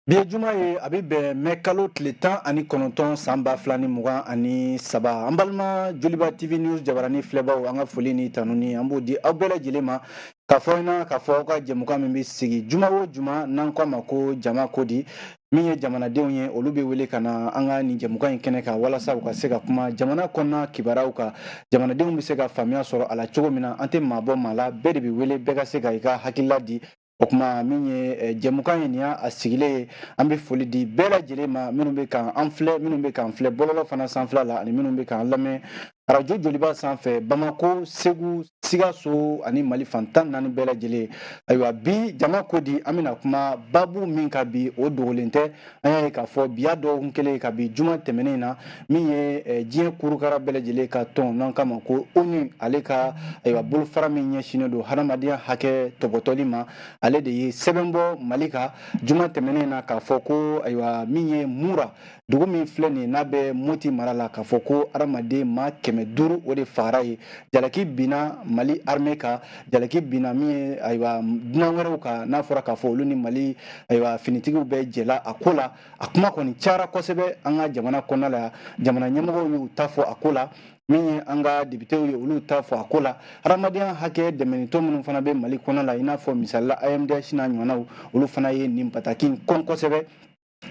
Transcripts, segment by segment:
Bi juma ye a bɛ bɛn mɛ kalo tile tan ani kɔnɔntɔn san 2020 ani saba an balima Joliba TV News jabarani filɛbaw an ka foli ni tanu ni an b'o di aw bɛɛ lajɛlen ma k'a fɔ ɲɛna k'a fɔ aw ka jɛmukan min bɛ sigi juma o juma n'an k'a ma ko jama kodi min ye jamanadenw ye olu bɛ wele ka na an ka nin jɛmukan in kɛnɛ kan walasa u ka se ka kuma jamana kɔnɔna kibaruyaw kan jamanadenw bɛ se ka faamuya sɔrɔ a la cogo min na an tɛ maa bɔ maa la bɛɛ de bɛ wele bɛɛ ka se ka i ka hakilila di o tuma min ye jɛmukan in nin y'a sigilen ye an bɛ foli di bɛɛ lajɛlen ma minnu bɛ k'an filɛ minnu bɛ k'an filɛ bɔlɔlɔ fana sanfɛla la ani minnu bɛ k'an lamɛn arajo Joliba sanfɛ Bamako Segu Sikaso ani Mali fan 14 bɛɛ lajɛlen ayiwa bi jama ko di an bɛna kuma babu min kan bi o dogolen tɛ an y'a ye k'a fɔ bi y'a dɔgɔkun kelen ka bi juma tɛmɛnen na min ye diɲɛ kurukara bɛɛ lajɛlen ka tɔn n'an k'a ma ko ONU ale ka ayiwa bolofara min ɲɛsinnen don hadamadenya hakɛ tɔbɔtɔli ma ale de ye sɛbɛn bɔ Mali kan juma tɛmɛnen na k'a fɔ ko ayiwa min ye Mura dugu min filɛ nin n'a bɛ Moti mara la k'a fɔ ko adamaden maa 500 o de fagara ye jalaki binna Mali armée kan jalaki binna min ye ayiwa dunan wɛrɛw kan n'a fɔra k'a fɔ olu ni Mali ayiwa finitigiw bɛ jɛla a ko la a kuma kɔni cayara kosɛbɛ an ka jamana kɔnɔna la jamana ɲɛmɔgɔw y'u ta fɔ a ko la min ye an ka députés ye olu ta fɔ a ko la hadamadenya hakɛ dɛmɛnitɔ minnu fana bɛ Mali kɔnɔ la i n'a fɔ misalila AMDH n'a ɲɔgɔnnaw olu fana ye nin bataki in kɔn kosɛbɛ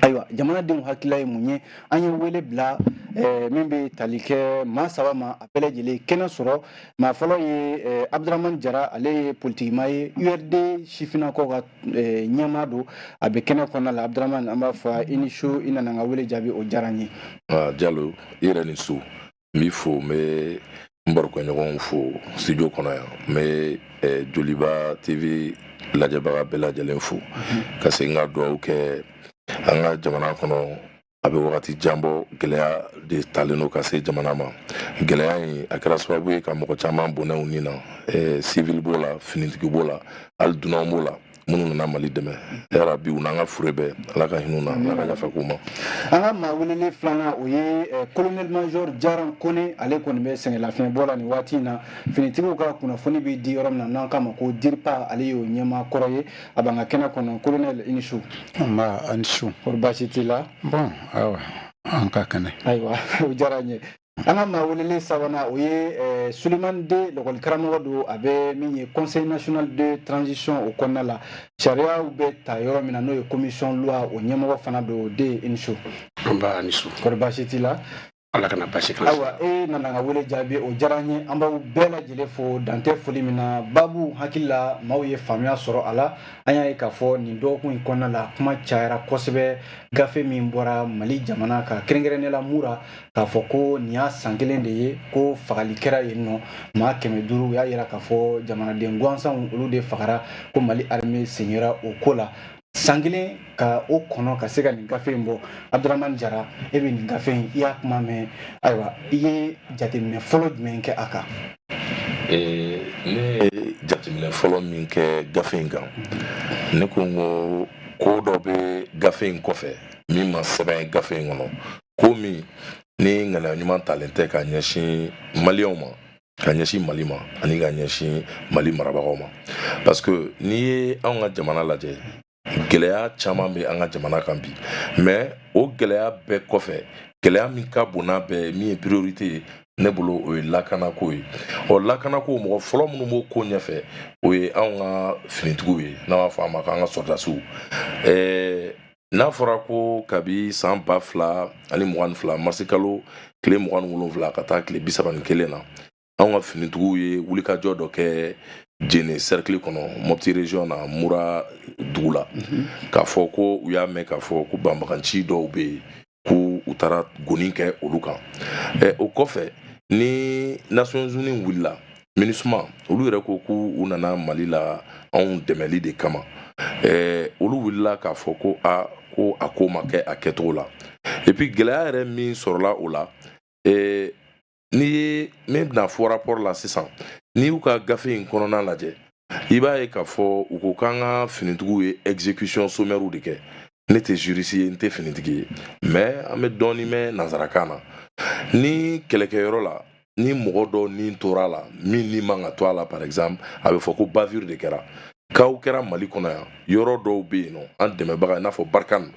ayiwa jamanadenw hakilila ye mun ye an ye wele bila min bɛ tali kɛ maa 3 ma a bɛɛ lajɛlen kɛnɛ sɔrɔ maa fɔlɔ ye Abdramane Jara ale ye politikima ye URD sifinnakaw ka ɲɛmaa don a bɛ kɛnɛ kɔnɔna la Abdramane an b'a fɔ i ni su i nana n ka wele jaabi o diyara n ye. Jalo i yɛrɛ ni su n b'i fo n bɛ n barokɛɲɔgɔnw fo studio kɔnɔ yan n bɛ Joliba TV lajɛbaga bɛɛ lajɛlen fo ka segin ka dugawu kɛ an ka jamana kɔnɔ a bɛ wagati jan bɔ gɛlɛya de talen don ka se jamana ma gɛlɛya in a kɛra sababu ye ka mɔgɔ caman bɔnɛw nin na civil b'o la finitigi b'o la hali dunanw b'o la minnu nana Mali dɛmɛ yarabi u n'an ka fure bɛɛ Ala ka hinɛ u na Ala ka yafa k'u ma. An ka maa welelen filanan o ye colonel major Jaran Kone ale kɔni bɛ sɛngɛlafiɲɛbɔ la nin waati in na finitigiw ka kunnafoni bɛ di yɔrɔ min na n'an k'a ma ko DIRPA ale y'o ɲɛmaa kɔrɔ ye a b'an ka kɛnɛ kɔnɔ colonel i ni su. Nba a ni su. Kɔri baasi t'i la. Bon ayiwa an ka kɛnɛ. Ayiwa o diyara n ye. An ka maa welelen sabanan o ye Sulemani De lakɔli karamɔgɔ don a bɛ min ye conseil national de transition o kɔnɔna la sariyaw bɛ ta yɔrɔ min na n'o ye commission loi o ɲɛmɔgɔ fana don De i ni su. Nba a ni su. Kɔri baasi t'i la. Ala kana basi kan. Ayiwa e nana ka wele jaabi o diyara n ye an b'aw bɛɛ lajɛlen fo dantɛ foli min na babu hakili la maaw ye faamuya sɔrɔ a la an y'a ye k'a fɔ nin dɔgɔkun in kɔnɔna la kuma cayara kosɛbɛ gafe min bɔra Mali jamana kan kɛrɛnkɛrɛnnenya Mura k'a fɔ ko nin y'a san 1 de ye ko fagali kɛra yen nɔ maa 500 u y'a jira k'a fɔ jamanaden gansanw olu de fagara ko Mali armée senyera o ko la san 1 ka o kɔnɔ ka se ka nin gafe in bɔ Abdramane Jara e bɛ nin gafe in i y'a kuma mɛn ayiwa i ye jateminɛ fɔlɔ jumɛn kɛ a kan. Ne ye jateminɛ fɔlɔ min kɛ gafe in kan ne ko n ko ko dɔ bɛ gafe in kɔfɛ min ma sɛbɛn gafe in kɔnɔ ko min ni ŋaniya ɲuman talen tɛ ka ɲɛsin maliyɛnw ma ka ɲɛsin Mali ma ani ka ɲɛsin Mali marabagaw ma parce que n'i ye anw ka jamana lajɛ gɛlɛya caman bɛ an ka jamana kan bi mais o gɛlɛya bɛɛ kɔfɛ gɛlɛya min ka bon n'a bɛɛ min ye priorité ye ne bolo o ye lakanako ye lakanako mɔgɔ fɔlɔ minnu b'o ko ɲɛfɛ o ye anw ka finitigiw ye n'an b'a fɔ a ma k'an ka sɔrdasiw n'a fɔra ko kabi san 2022 marisi kalo tile 27 ka taa tile 31 na anw ka finitigiw ye wulikajɔ dɔ kɛ Jene cercle kɔnɔ Mopti région na Mura dugu la k'a fɔ ko u y'a mɛn k'a fɔ ko banbaganci dɔw bɛ yen ko u taara goni kɛ olu kan o kɔfɛ ni Nations Unies wulila MINUSMA olu yɛrɛ ko k'u nana Mali la anw dɛmɛli de kama olu wulila k'a fɔ ko ko a ko ma kɛ a kɛcogo la et puis gɛlɛya yɛrɛ min sɔrɔla o la n'i ye min bɛna fɔ rapport la sisan n'i y'u ka gafe in kɔnɔna lajɛ i b'a ye k'a fɔ u ko k'an ka finitigiw ye exécution sommaire de kɛ ne tɛ juriste ye n tɛ finitigi ye mais an bɛ dɔɔni mɛn nanzarakan na ni kɛlɛkɛyɔrɔ la ni mɔgɔ dɔ ni tora la min ni man ka to a la par exemple a bɛ fɔ ko bavure de kɛra kaw kɛra Mali kɔnɔ yan yɔrɔ dɔw bɛ yen nɔ an dɛmɛbaga i n'a fɔ Barkan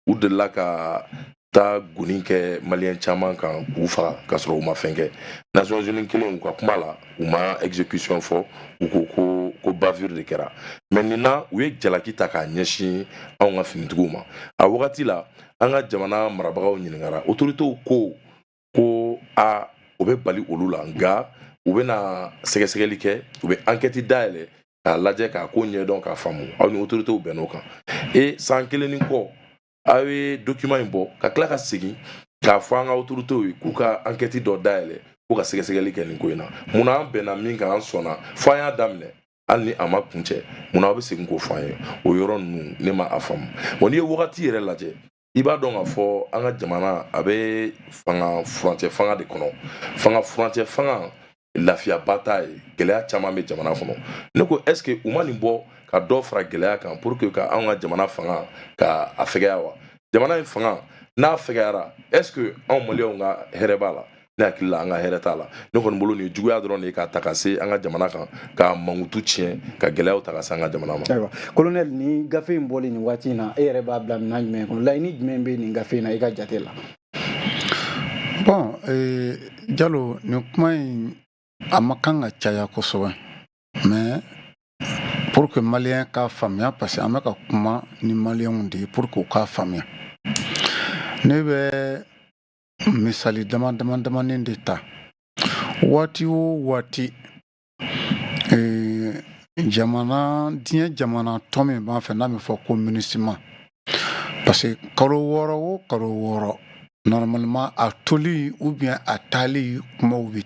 u delila ka taa goni kɛ maliyɛn caman kan k'u faga k'a sɔrɔ u ma fɛn kɛ Nations Unies kelen u ka kuma la u ma exécution fɔ u ko bavure de kɛra mais nin na u ye jalaki ta k'a ɲɛsin anw ka finitigiw ma a wagati la an ka jamana marabagaw ɲininkara autorités ko u bɛ bali olu la nka u bɛna sɛgɛsɛgɛli kɛ u bɛ enquête dayɛlɛ k'a lajɛ k'a ko ɲɛdɔn k'a faamu aw ni autorités bɛnn'o kan san kelen ni kɔ aw ye document in bɔ ka tila ka segin k'a fɔ an ka autorités ye k'u ka enquête dɔ dayɛlɛ k'u ka sɛgɛsɛgɛli kɛ nin ko in na munna an bɛnna min kan an sɔnna fo an y'a daminɛ hali ni a ma kuncɛ munna aw bɛ segin k'o fɔ an ye o yɔrɔ ninnu ne ma a faamu n'i ye wagati yɛrɛ lajɛ i b'a dɔn k'a fɔ an ka jamana a bɛ furancɛ fanga de kɔnɔ furancɛ fanga lafiyaba t'a ye gɛlɛya caman bɛ jamana kɔnɔ ne ko est ce que u ma nin bɔ ka dɔ fara gɛlɛya kan pour que ka anw ka jamana fanga ka a fɛgɛya wa jamana in fanga n'a fɛgɛyara est ce que anw maliyɛnw ka hɛrɛ b'a la ne hakili la an ka hɛrɛ t'a la ne kɔni bolo nin juguya dɔrɔn de ye k'a ta ka se an ka jamana kan ka mankutu tiɲɛ ka gɛlɛyaw ta ka se an ka jamana ma. Ayiwa colonel ni gafe in bɔli nin waati in na e yɛrɛ b'a bila minɛn jumɛn kɔnɔ laɲini jumɛn bɛ nin gafe in na i ka jate la. Bon Jalo nin kuma in a ma kan ka caya kosɛbɛ mais pour que maliyɛn k'a faamuya parce que an bɛ ka kuma ni maliyɛnw de ye pour que u k'a faamuya ne bɛ misali damani de ta waati o waati diɲɛ jamana tɔn min b'an fɛ n'a bɛ fɔ ko MINUSMA parce que kalo 6 o kalo 6 normalement a toli ou bien a taali kumaw bi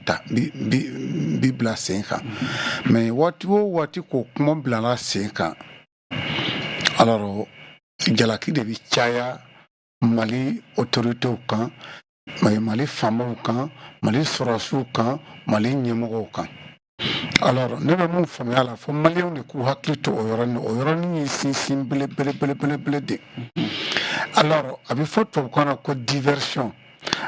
bila sen kan mais waati o waati ko kuma bilala sen kan alors jalaki de bi caya Mali autorités kan Mali faamaw kan Mali sɔrɔsiw kan Mali ɲɛmɔgɔw kan alors ne bɛ mun faamuya la fo maliyɛnw de k'u hakili to o yɔrɔnin ye sinsin belebele de alors a bɛ fɔ tubabukan na ko diversion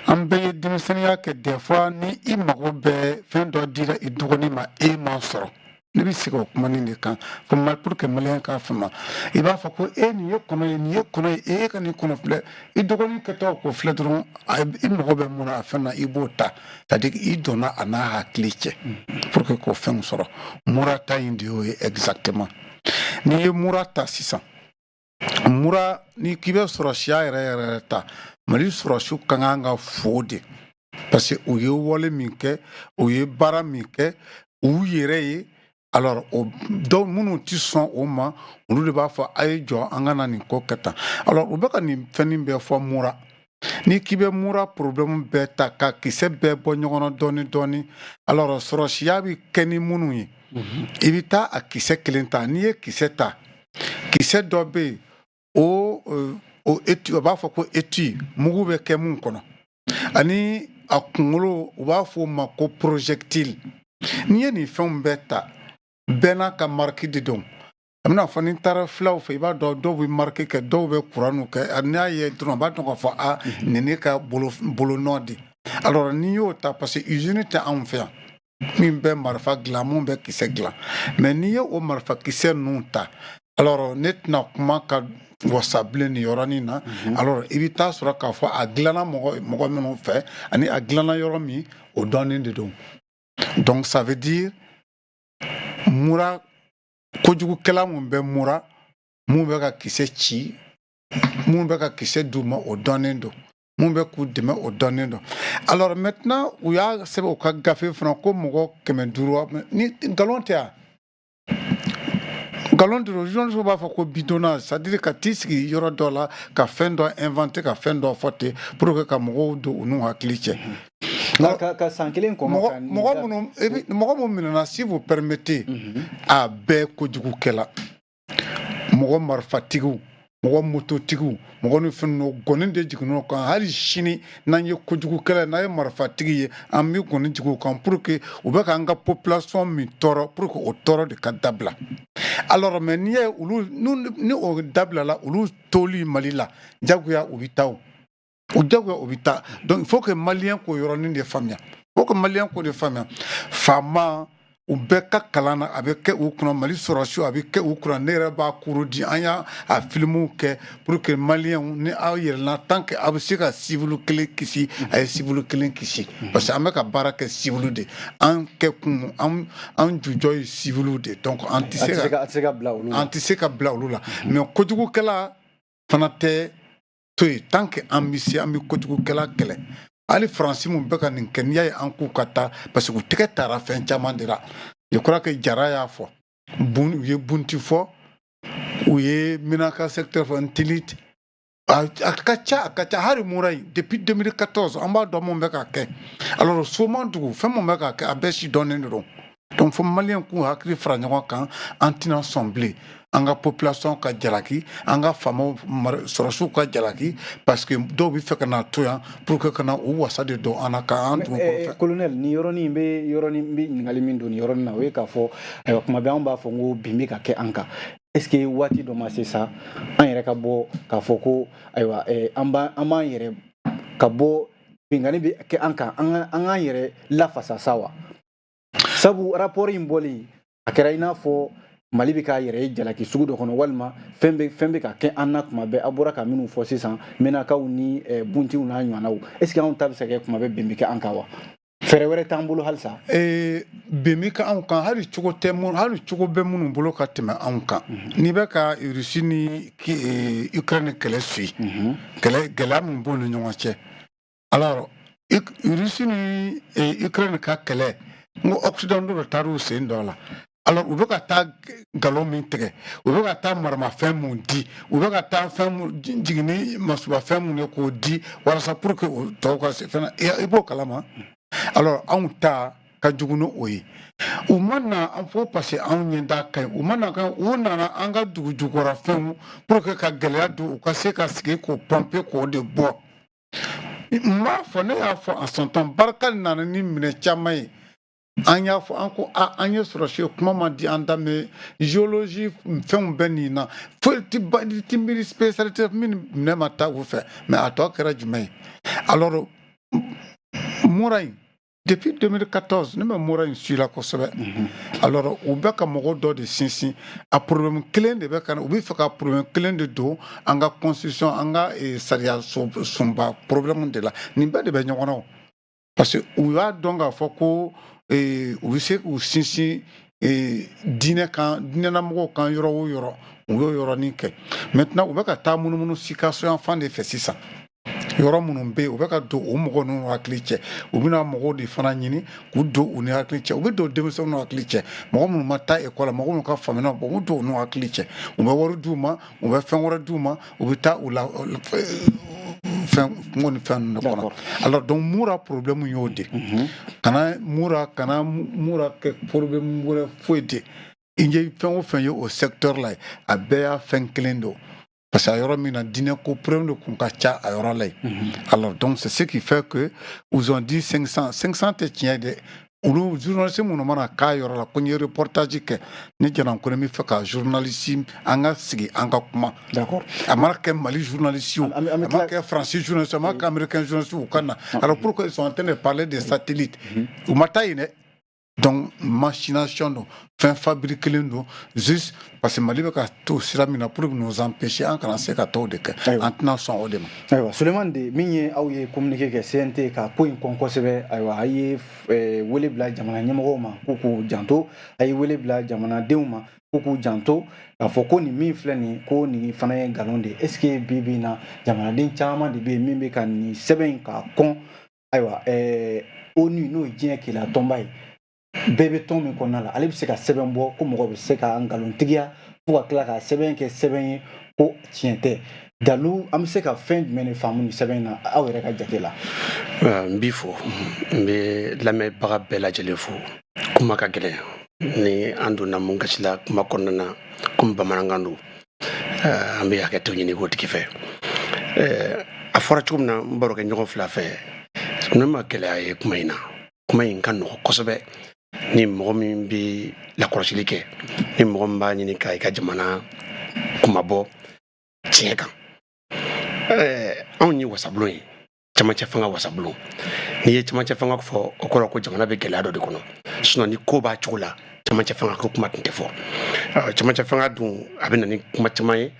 an bɛɛ ye denmisɛnniya kɛ des fois ni i mago bɛ fɛn dɔ dira i dɔgɔnin ma e m'a sɔrɔ ne bɛ segin o kumanin de kan pour que maliyɛn k'a faamu i b'a fɔ ko nin ye kɔnɔ ye e ka nin kɔnɔ filɛ i dɔgɔnin kɛtɔ k'o filɛ dɔrɔn i mago bɛ mun na a fɛn na i b'o ta c'est à dire i donna a n'a hakili cɛ pour que k'o fɛnw sɔrɔ mura ta in de y'o ye exactement n'i ye mura ta sisan mura ni k'i bɛ sɔrɔsiya yɛrɛ ta Mali sɔrɔsiw ka kan ka fo de parce que u ye wale min kɛ u ye baara min kɛ u yɛrɛ ye alors dɔw minnu ti sɔn o ma olu de b'a fɔ a ye jɔ an ka na nin ko kɛ tan alors u bɛ ka nin fɛnnin bɛɛ fɔ mura ni k'i bɛ mura problème bɛɛ ta ka kisɛ bɛɛ bɔ ɲɔgɔn na dɔɔni alors sɔrɔsiya bɛ kɛ ni minnu ye i bɛ taa a kisɛ kelen ta n'i ye kisɛ ta kisɛ dɔ bɛ yen o étui u b'a fɔ ko étui mugu bɛ kɛ mun kɔnɔ ani a kunkolo u b'a fɔ o ma ko projectile n'i ye nin fɛnw bɛɛ ta bɛɛ n'a ka marque de don a bɛna fɔ ni taara filaw fɛ i b'a dɔn dɔw bɛ marque kɛ dɔw bɛ kuraniw kɛ n'i y'a ye dɔrɔn a b'a dɔn k'a fɔ nin ne ka bolonɔ de alors n'i y'o ta parce que usine tɛ anw fɛ yan min bɛ marifa dilan mun bɛ kisɛ dilan mais n'i ye o marifa kisɛ ninnu ta alors ne tɛna kuma ka wasa bilen nin yɔrɔnin na alors i bɛ taa sɔrɔ k'a fɔ a dilanna mɔgɔ minnu fɛ ani a dilanna yɔrɔ min o dɔnnen de don donc ça veut dire mura kojugukɛla mun bɛ mura mun bɛ ka kisɛ ci mun bɛ ka kisɛ d'u ma o dɔnnen don mun bɛ k'u dɛmɛ o dɔnnen don alors maintenant u y'a sɛbɛn u ka gafe fana ko mɔgɔ 500 ni nkalon tɛ yan nkalon tɛ journaliste b'a fɔ ko bidonna c'est à dire ka t'i sigi yɔrɔ dɔ la ka fɛn dɔ inventer ka fɛn dɔ fɔ ten pour que ka mɔgɔw don u n'u hakili cɛ ka san kelen kɔnɔ mɔgɔ mun minɛna si vous permettez a bɛɛ kojugukɛla mɔgɔ marifatigiw mɔgɔ mototigiw mɔgɔ ni fɛn dɔ gɔni de jiginn'o kan hali sini n'an ye kojugukɛla n'an ye marifatigi ye an bɛ gɔni jigin o kan pour que u bɛ k'an ka population min tɔɔrɔ pour que o tɔɔrɔ de ka dabila alors mais n'i ye olu ni o dabilala olu toli Mali la jagoya u bɛ taa o jagoya u bɛ taa donc il faut que maliyɛn k'o yɔrɔnin de faamuya faama u bɛɛ ka kalan na a bɛ kɛ u kunna Mali sɔrɔsiw a bɛ kɛ u kunna ne yɛrɛ b'a kuru di an y'a filmuw kɛ pour que maliyɛnw ni aw yɛlɛnna tant que aw bɛ se ka civil kelen kisi a ye civil kelen kisi parce que an bɛ ka baara kɛ civil de an kɛ kun an jujɔ ye civil de donc an tɛ se ka bila olu la mais kojugukɛla fana tɛ to yen tant que an bɛ se an bɛ kojugukɛla kɛlɛ hali faransi mun bɛ ka nin kɛ n'i y'a ye an k'u ka taa parce que u tɛgɛ taara fɛn caman de la je crois que Jara y'a fɔ u ye Bunti fɔ u ye Minaka secteur fɔ Ntilit a ka ca hali Murayi depuis 2014 an b'a dɔn mun bɛ ka kɛ alors Somadugu fɛn mun bɛ ka kɛ a bɛɛ si dɔnnen de don donc fo maliyɛn k'u hakili fara ɲɔgɔn kan an tɛna sɔn bilen an ka population ka jalaki an ka faamaw sɔrɔsiw ka jalaki parce que dɔw bɛ fɛ ka na to yan pour que kana u wasa de don an na k'an tugu kɔfɛ. Colonel ni yɔrɔnin bɛ ɲininkali min don nin yɔrɔnin na o ye k'a fɔ ayiwa kuma bɛɛ an b'a fɔ n ko bin bɛ ka kɛ an kan est-ce que waati dɔ ma se sa an yɛrɛ ka bɔ k'a fɔ ko ayiwa an b'an yɛrɛ ka bɔ binkani bɛ kɛ an kan an k'an yɛrɛ lafasa sa wa sabu rapport in bɔlen a kɛra i n'a fɔ Mali bɛ k'a yɛrɛ jalaki sugu dɔ kɔnɔ walima fɛn bɛ ka kɛ an na kuma bɛɛ a bɔra ka minnu fɔ sisan Menakaw ni Buntiw n'a ɲɔgɔnnaw est-ce que anw ta bɛ se ka kɛ kuma bɛɛ bin bɛ kɛ an kan wa fɛɛrɛ wɛrɛ t'an bolo halisa bin bɛ kɛ anw kan hali cogo bɛ minnu bolo ka tɛmɛ anw kan n'i bɛ ka Rusi ni Ukraine kɛlɛ suit gɛlɛya min b'u ni ɲɔgɔn cɛ alors Rusi ni Ukraine ka kɛlɛ n ko Occident dɔ taar'u sen dɔ la alors u bɛ ka taa nkalon min tigɛ u bɛ ka taa maramafɛn mun di u bɛ ka taa fɛn jiginni masubafɛn mun ye k'o di walasa pour que tɔw ka se fɛn i b'o kalama alors anw ta ka jugu ni o ye u ma na an fɔ parce que anw ɲɛ da ka ɲi u ma na u nana an ka dugu jukɔrɔ fɛnw pour que ka gɛlɛya don u ka se ka sigi k'o pomper k'o de bɔ n b'a fɔ ne y'a fɔ en son temps barika nana ni minɛ caman ye an y'a fɔ an ko an ye sɔrɔsi kuma ma di an da mais géologie fɛnw bɛ nin na foyi ti miiri spécialité min minɛ ma taa u fɛ mais a tɔ kɛra jumɛn ye alors Mura in depuis 2014 ne bɛ Mura in suit la kosɛbɛ alors u bɛ ka mɔgɔ dɔ de sinsin a problème kelen de bɛ ka na u bɛ fɛ ka problème kelen de don an ka constitution an ka sariya sunba problème de la nin bɛɛ de bɛ ɲɔgɔn na parce que u y'a dɔn k'a fɔ ko u bɛ se k'u sinsin diinɛlamɔgɔw kan yɔrɔ o yɔrɔ u y'o yɔrɔnin kɛ maintenant u bɛ ka taa munumunu sikaso yan fan de fɛ sisan yɔrɔ minnu bɛ yen u bɛ ka don o mɔgɔw n'u hakili cɛ u bɛna mɔgɔw de fana ɲini k'u don u ni hakili cɛ u bɛ don denmisɛnw n'u hakili cɛ mɔgɔ minnu ma taa ekɔli la mɔgɔ minnu ka faamuya bɔ u don u n'u hakili cɛ u bɛ wari d'u ma u bɛ fɛn wɛrɛ d'u ma u bɛ taa u la fɛn kungo ni fɛn ninnu kɔnɔ alors donc Mura problème y'o de kana Mura kɛ problème wɛrɛ foyi de i ye fɛn o fɛn ye o secteur la a bɛɛ y'a fɛn kelen don parce que a yɔrɔ min na diinɛ ko problème de kun ka ca a yɔrɔ la alors donc c'est ce qui fait que ils ont dit 500 tɛ tiɲɛ dɛ olu journaliste minnu mana k'a yɔrɔ la ko n ye reportage kɛ ne jɛna ko ne bɛ fɛ ka journaliste an ka sigi an ka kuma a mana kɛ Mali journaliste a mana kɛ Faransi journaliste a mana kɛ Américain journaliste u ka na alors pourquoi ils sont en train de parler des satellites u ma taa yen dɛ donc machination don fɛn fabriquelen don juste parce que Mali bɛ ka to sira min na pour nous empêcher an kana se ka t'o de kɛ an tɛna sɔn o de ma. ayiwa Sulemani de min ye aw ye communiqué kɛ CNT ka ko in kɔn kosɛbɛ ayiwa a ye wele bila jamana ɲɛmɔgɔw ma k'u k'u janto a ye wele bila jamanadenw ma k'u k'u janto k'a fɔ ko nin min filɛ nin ko nin fana ye nkalon de est ce que bi bi in na jamanaden caman de bɛ yen min bɛ ka nin sɛbɛn in ka kɔn ayiwa ONU n'o ye diɲɛ kɛlɛ tɔnba ye bɛɛ bɛ tɔn min kɔnɔna la ale bɛ se ka sɛbɛn bɔ ko mɔgɔ bɛ se ka nkalontigiya fo ka tila ka sɛbɛn kɛ sɛbɛn ye ko tiɲɛ tɛ dalu an bɛ se ka fɛn jumɛn de faamu ni sɛbɛn in na aw yɛrɛ ka jate la. n b'i fo n bɛ lamɛnbaga bɛɛ lajɛlen fo kuma ka gɛlɛn ni an donna mun kasi la kuma kɔnɔna na komi bamanankan don an bɛ hakɛ to ɲini k'o tigi fɛ a fɔra cogo min na n baro kɛ ɲɔgɔn fila fɛ ne ma gɛlɛya ye kuma in na kuma in ka nɔgɔ kosɛbɛ ni mɔgɔ min bɛ lakɔlɔsili kɛ ni mɔgɔ min b'a ɲini ka i ka jamana kuma bɔ tiɲɛ kan anw ye wasabulon ye camancɛ fanga wasabulon n'i ye camancɛ fanga fɔ o kɔrɔ ko jamana bɛ gɛlɛya dɔ de kɔnɔ sinon ni ko b'a cogo la camancɛ fanga ko kuma tun tɛ fɔ camancɛ fanga dun a bɛ na ni kuma caman ye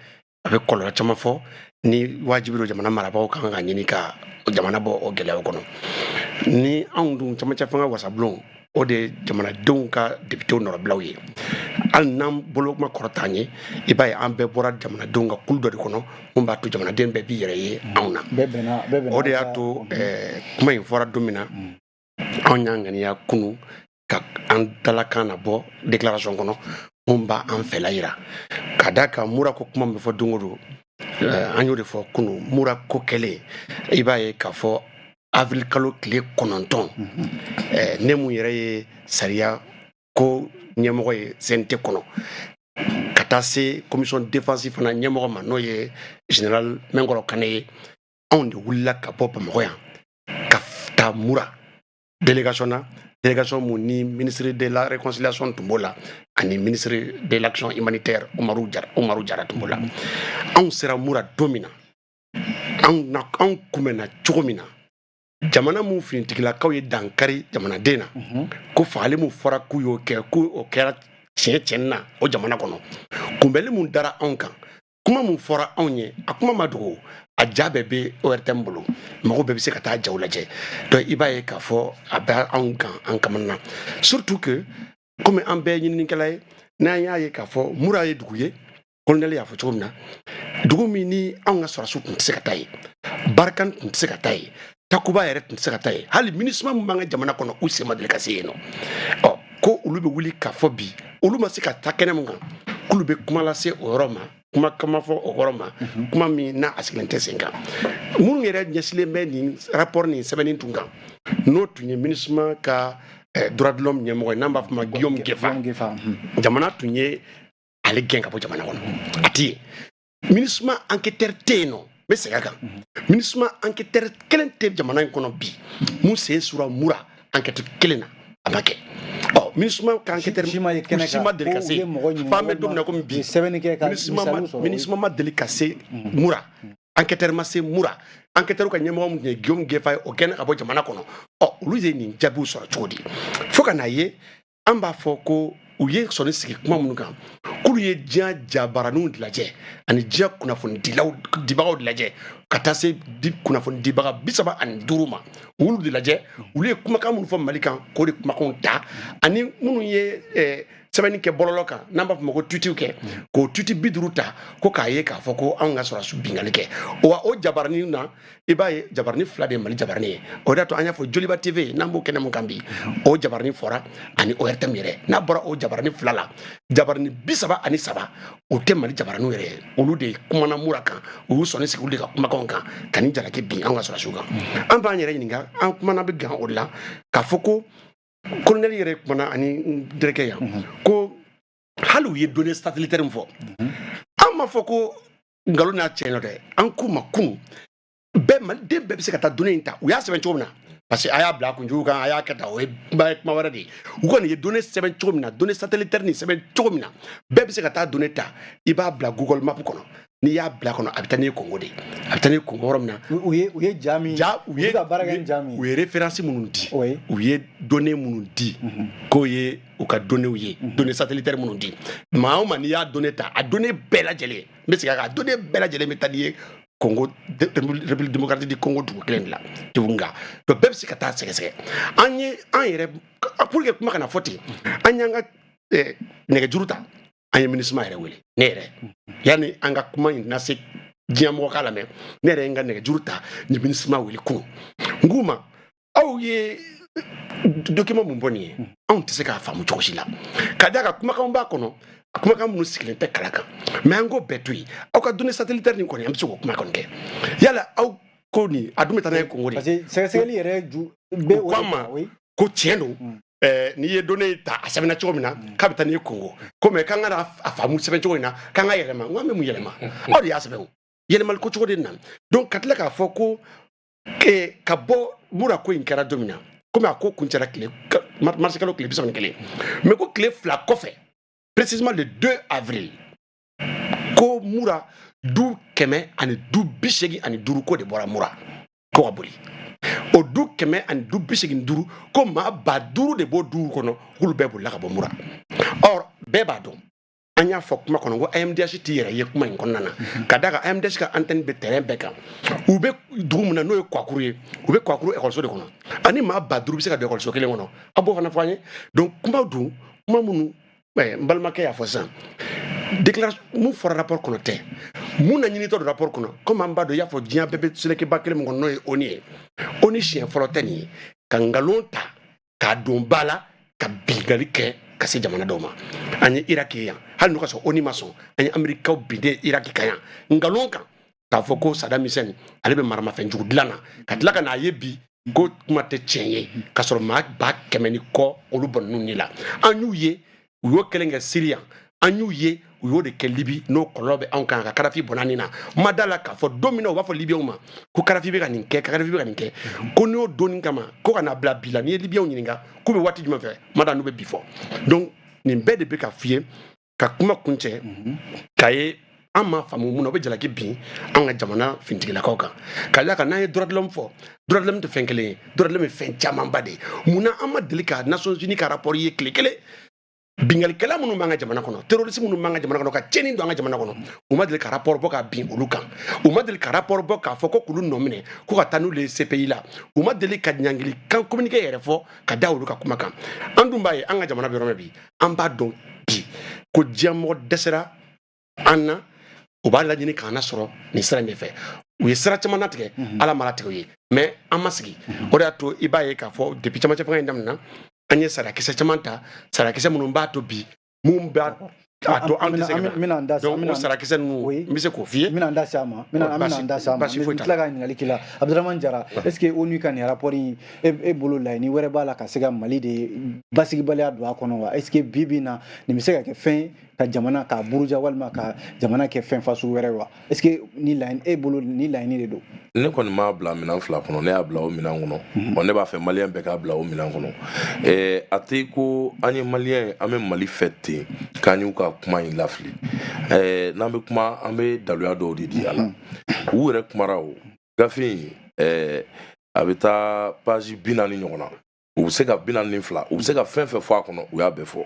a bɛ kɔlɔlɔ caman fɔ ni wajibi don jamana marabagaw kan ka ɲini ka jamana bɔ o gɛlɛyaw kɔnɔ ni anw dun camancɛ fanga wasabulon o de jamanadenw ka députés nɔrɔbilaw ye hali n'an bolo kuma kɔrɔ t'an ye i b'a ye an bɛɛ bɔra jamanadenw ka kulu dɔ de kɔnɔ mun b'a to jamanaden bɛɛ b'i yɛrɛ ye anw na o de y'a to kuma in fɔra don min na anw y'an ŋaniya kunu ka an dalakan na bɔ déclaration kɔnɔ mun b'a an fɛla yira ka da kan mura ko kuma min fɔ don o don an y'o de fɔ kunu mura ko kɛlen i b'a ye k'a fɔ avril kalo tile 9 ne mun yɛrɛ ye sariya ko ɲɛmɔgɔ ye CNT kɔnɔ ka taa se commission défense fana ɲɛmɔgɔ ma n'o ye général Mɛnkɔrɔ Kane ye anw de wulila ka bɔ Bamakɔ yan ka taa mura délégation na délégation mun ni ministre de la réconciliation tun b'o la ani ministre de l'action humanitaire Umaru Jara tun b'o la anw sera mura don min na anw kunbɛnna cogo min na jamana mun finitigilakaw ye dankari jamanaden na ko fagali mun fɔra k'u y'o kɛ k'o kɛra tiɲɛ na o jamana kɔnɔ kunbɛli mun dara anw kan kuma mun fɔra anw ye a kuma ma dogo a ja bɛɛ bɛ ORTM bolo mɔgɔw bɛɛ bɛ se ka taa jaw lajɛ donc i b'a ye k'a fɔ a bɛ anw kan an kamana na surtout que comme an bɛɛ ye ɲininikɛla ye n'an y'a ye k'a fɔ mura ye dugu ye colonel y'a fɔ cogo min na dugu min ni anw ka sɔrɔsiw tun tɛ se ka taa ye Barkan tun tɛ se ka taa ye Takuba yɛrɛ tun tɛ se ka taa ye hali MINUSMA mun b'an ka jamana kɔnɔ u sen ma deli ka se yen nɔ ko olu bɛ wuli k'a fɔ bi olu ma se ka taa kɛnɛ mun kan k'olu bɛ kuma lase o yɔrɔ ma kuma kama fɔ o yɔrɔ ma kuma min n'a a sigilen tɛ sen kan minnu yɛrɛ ɲɛsilen bɛ nin rapport nin sɛbɛnni tun kan n'o tun ye MINUSMA ka droit de l'homme ɲɛmɔgɔ ye n'an b'a fɔ ma Guillaume Gefa jamana tun ye ale gɛn ka bɔ jamana kɔnɔ a tɛ yen MINUSMA enquêteur tɛ yen nɔ n bɛ segin a kan MINUSMA enquêteur kelen tɛ jamana in kɔnɔ bi mun sen sura mura enquête kelen na a ma kɛ MINUSMA ka enquêteur si ma deli ka se f'an bɛ don min na komi bi MINUSMA ma deli ka se mura enquêteur ma se mura enquêteur ka ɲɛmɔgɔ mun tun ye Guillaume Gefa ye o gɛnna ka bɔ jamana kɔnɔ olu ye nin jaabiw sɔrɔ cogo di fo ka n'a ye an b'a fɔ ko u ye sɔnni sigi kuma minnu kan k'olu ye diɲɛ jabaraninw lajɛ ani diɲɛ kunnafoni dibagaw lajɛ ka taa se kunnafoni dibaga 35 ma olu de lajɛ olu ye kumakan minnu fɔ Mali kan k'o de kumakanw ta ani minnu ye sɛbɛnni kɛ bɔlɔlɔ kan n'an b'a fɔ ma ko tuitiw kɛ k'o tuiti 50 ta ko k'a ye k'a fɔ ko anw ka sɔrɔsiw bingali kɛ o jabaranin na i b'a ye jabaranin 2 de ye Mali jabaranin ye o de y'a to an y'a fɔ Joliba TV n'an b'o kɛnɛ mun kan bi o jabaranin fɔra ani ORTM yɛrɛ n'a bɔra o jabaranin 2 la jabaranin 33 o tɛ Mali jabaraninw yɛrɛ ye olu de kumana mura kan u y'u sɔnni sigi olu de ka kumakanw kan ka nin jalaki bin anw ka sɔrɔsiw kan an b'an yɛrɛ ɲininka an kumana bɛ gan o de la k'a fɔ ko colonel yɛrɛ kumana ani directeur yan ko hali u ye données satellitaires min fɔ an ma fɔ ko nkalon n'a tiɲɛ dɛ an k'u ma kun Maliden bɛɛ bɛ se ka taa données in ta u y'a sɛbɛn cogo min na parce que a y'a bila a kunjugu kan a y'a kɛ tan o ye kuma wɛrɛ de ye u kɔni ye données sɛbɛn cogo min na données satellitaires nin sɛbɛn cogo min na bɛɛ bɛ se ka taa données ta i b'a bila Google Map kɔnɔ n'i y'a bila kɔnɔ a bɛ taa n'i ye Congo de a bɛ taa n'i ye Congo yɔrɔ min na u ye ja min u ye ka baara kɛ ni ja min u ye référence minnu di u ye données minnu di k'o ye u ka données ye données satellitaires minnu di maa o maa n'i y'a données ta a données bɛɛ lajɛlen n bɛ segin a kan a données bɛɛ lajɛlen bɛ taa n'i ye Congo République démocratique du Congo dugu kelen de la Tibunga donc bɛɛ bɛ se ka taa sɛgɛsɛgɛ an ye an yɛrɛ pour que kuma kana fɔ ten an y'an ka nɛgɛjuru ta an ye MINUSMA yɛrɛ wele ne yɛrɛ yanni an ka kuma in na se diɲɛ mɔgɔ k'a lamɛn ne yɛrɛ ye n ka nɛgɛjuru ta ni MINUSMA wele kun n k'u ma aw ye document mun bɔ nin ye anw tɛ se k'a faamu cogo si la ka d'a kan kumakanw b'a kɔnɔ a kumakan minnu sigilen tɛ kala kan mais an k'o bɛɛ to yen aw ka données satellitaires nin kɔni an bɛ se k'o kuma kɔni kɛ yala aw ko nin a dun bɛ taa n'a ye Congo de parce que sɛgɛsɛgɛli yɛrɛ ju bɛ o kama ko tiɲɛ don n'i ye données ta a sɛbɛnna cogo min na k'a bɛ taa n'i ye Congo ko mais k'an ka a faamu sɛbɛn cogo in na k'an ka yɛlɛma n ko an bɛ mun yɛlɛma aw de y'a sɛbɛn o yɛlɛmali ko cogo de na donc ka tila k'a fɔ ko ka bɔ mura ko in kɛra don min na komi a ko kun cɛra marsikalo tile 31 mais ko tile 2 kɔfɛ précisément le 2 avril ko mura du 185 ko de bɔra mura ko ka boli o du kɛmɛ ani du 85 ko maa 5000 de b'o duw kɔnɔ k'olu bɛɛ bolila ka bɔ mura or bɛɛ b'a dɔn an y'a fɔ kuma kɔnɔ ko AMDH t'i yɛrɛ ye kuma in kɔnɔna na ka d'a kan AMDH ka antenne bɛ terrain bɛɛ kan u bɛ dugu min na n'o ye Kwakuru ye u bɛ Kwakuru ekɔliso de kɔnɔ ani maa 5000 bɛ se ka don ekɔliso kelen kɔnɔ a b'o fana fɔ an ye donc kuma minnu n balimakɛ y'a fɔ sisan déclaration mun fɔra rapport kɔnɔ tɛ mun na ɲinitɔ don rapport kɔnɔ comme an b'a dɔn i y'a fɔ diɲɛ bɛɛ bɛ selekeba kelen min kɔnɔ n'o ye ONU ye ONU siɲɛ fɔlɔ tɛ nin ye ka nkalon ta k'a don ba la ka bingali kɛ ka se jamana dɔw ma an ye Iraki ye yan hali n'o ka sɔrɔ ONU ma sɔn an ye Amerikaw binden Iraki kan yan nkalon kan k'a fɔ ko Saddam Hussein ale bɛ maramafɛnjugu dilan na ka tila ka n'a ye bi ko kuma tɛ tiɲɛ ye ka sɔrɔ maa 100,000 ni kɔ olu bɔnn'u ni la an y'u ye u y'o kelen kɛ Syrie yan an y'u ye u y'o de kɛ Libi n'o kɔlɔlɔ bɛ anw kan ka Kadafi bɔnna nin na ma da la k'a fɔ don min na u b'a fɔ Libyɛnw ma ko Kadafi bɛ ka nin kɛ Kadafi bɛ ka nin kɛ ko n'o donni kama ko ka n'a bila bi la n'i ye Libyɛnw ɲininka k'u bɛ waati jumɛn fɛ ma da n'u bɛ bi fɔ donc nin bɛɛ de bɛ ka f'i ye ka kuma kuncɛ k'a ye an m'a faamu mun na u bɛ jalaki bin an ka jamana fintigilakaw kan ka d'a kan n'an ye droit de l'homme fɔ droit de l'homme tɛ fɛn kelen ye droit de l'homme ye fɛn camanba de ye mun na an ma deli ka Nations Unies ka rapport ye tile kelen bingalikɛla minnu b'an ka jamana kɔnɔ terroriste minnu b'an ka jamana kɔnɔ ka tiɲɛni don an ka jamana kɔnɔ u ma deli ka rapport bɔ ka bin olu kan u ma deli ka rapport bɔ k'a fɔ ko k'olu nɔ minɛ ko ka taa n'olu ye CPI la u ma deli ka ɲangilikan communiqué yɛrɛ fɔ ka da olu ka kuma kan an dun b'a ye an ka jamana bɛ yɔrɔ min bi an b'a dɔn bi ko diɲɛmɔgɔ dɛsɛra an na u b'a laɲini k'an na sɔrɔ nin sira in de fɛ u ye sira caman latigɛ ala ma latigɛ u ye mais an ma sigi o de y'a to i b'a ye k'a fɔ depuis camancɛ fanga in daminɛna an ye sarakisɛ caman ta sarakisɛ minnu b'a to bi mun b'a to an tɛ se ka donc o sarakisɛ ninnu n bɛ se k'o f'i ye. n bɛna n da se a ma n bɛna n da se a ma n tila ka ɲininkali k'i la Abdramane Jara est ce que ONU ka nin rapport in e bolo laɲini wɛrɛ b'a la ka se ka Mali de basigibaliya don a kɔnɔ wa est ce que bi bi in na nin bɛ se ka kɛ fɛn ka jamana k'a buruja walima ka jamana kɛ fɛn fasugu wɛrɛ wa est ce que ni laɲini e bolo ni laɲini de don. ne kɔni m'a bila minɛn fila kɔnɔ ne y'a bila o minɛn kɔnɔ ne b'a fɛ maliyɛn bɛɛ k'a bila o minɛn kɔnɔ a tɛ ko an ye maliyɛn ye an bɛ Mali fɛ ten k'an y'u ka kuma in lafili n'an bɛ kuma an bɛ daluya dɔw de di a la u yɛrɛ kumara o gafe in a bɛ taa page 40 ɲɔgɔn na u bɛ se ka 42 u bɛ se ka fɛn fɛn fɔ a kɔnɔ u y'a bɛɛ fɔ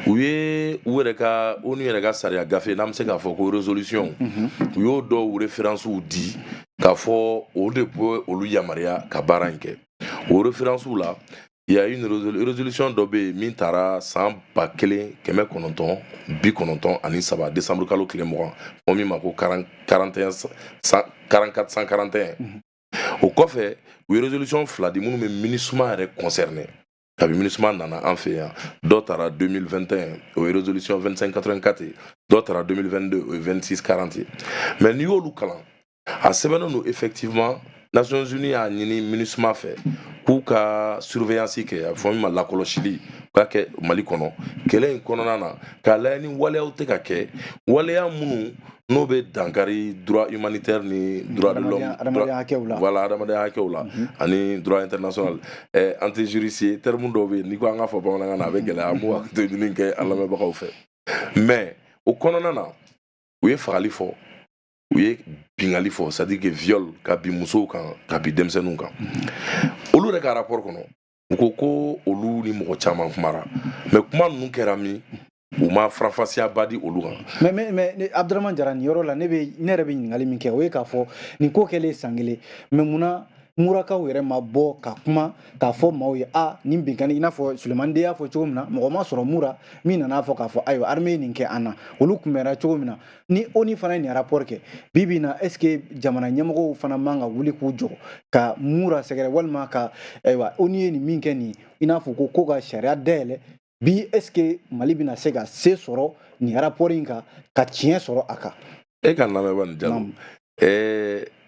u ye u yɛrɛ ka ONU yɛrɛ ka sariya gafe n'an bɛ se k'a fɔ ko résolution u y'o dɔw références di k'a fɔ o de bɛ olu yamaruya ka baara in kɛ o références la il y a une résolution dɔ bɛ yen min taara san 1993 décembre kalo tile 20 fɔ min ma ko 4441 o kɔfɛ u ye résolution fila di minnu bɛ MINUSMA yɛrɛ concerné kabi MINUSMA nana an fɛ yan dɔ taara 2021 o ye résolution 2584 ye dɔ taara 2022 o ye 2640 mais n'i y'olu kalan a sɛbɛnnen don effectivement Nations Unies y'a ɲini MINUSMA fɛ k'u ka surveillance kɛ a bɛ fɔ min ma lakɔlɔsili k'a kɛ Mali kɔnɔ kɛlɛ in kɔnɔna na k'a lajɛ ni waleyaw tɛ ka kɛ waleya minnu n'o bɛ dankari droit humanitaire ni droit de l'homme voilà adamadenya hakɛw la ani droit international anti-juriste terme dɔw bɛ yen n'i ko an k'a fɔ bamanankan na a bɛ gɛlɛya an b'o hakili to ɲini kɛ an lamɛnbagaw fɛ mais o kɔnɔna na u ye fagali fɔ u ye bingali fɔ c'est à dire que viol ka bin musow kan ka bin denmisɛnninw kan olu yɛrɛ ka rapport kɔnɔ u ko ko olu ni mɔgɔ caman kumara mais kuma ninnu kɛra min u ma faranfasiyaba di olu kan. mais Abdramane Jara nin yɔrɔ la ne yɛrɛ bɛ ɲininkali min kɛ o ye k'a fɔ nin ko kɛlen san kelen mais munna murakaw yɛrɛ ma bɔ ka kuma k'a fɔ maaw ye nin binkani i n'a fɔ Sulemani de y'a fɔ cogo min na mɔgɔ ma sɔrɔ mura min nana fɔ k'a fɔ ayiwa armée ye nin kɛ an na olu kunbɛnna cogo min na ni ONU fana ye nin rapport kɛ bi bi in na est ce que jamana ɲɛmɔgɔw fana man ka wuli k'u jɔ ka mura sɛgɛrɛ walima ka ayiwa ONU ye nin min kɛ nin i n'a fɔ ko ka sariya dayɛlɛ bi est ce que Mali bɛna se ka se sɔrɔ nin rapport in kan ka tiɲɛ sɔrɔ a kan. E ka lamɛnba nin jalo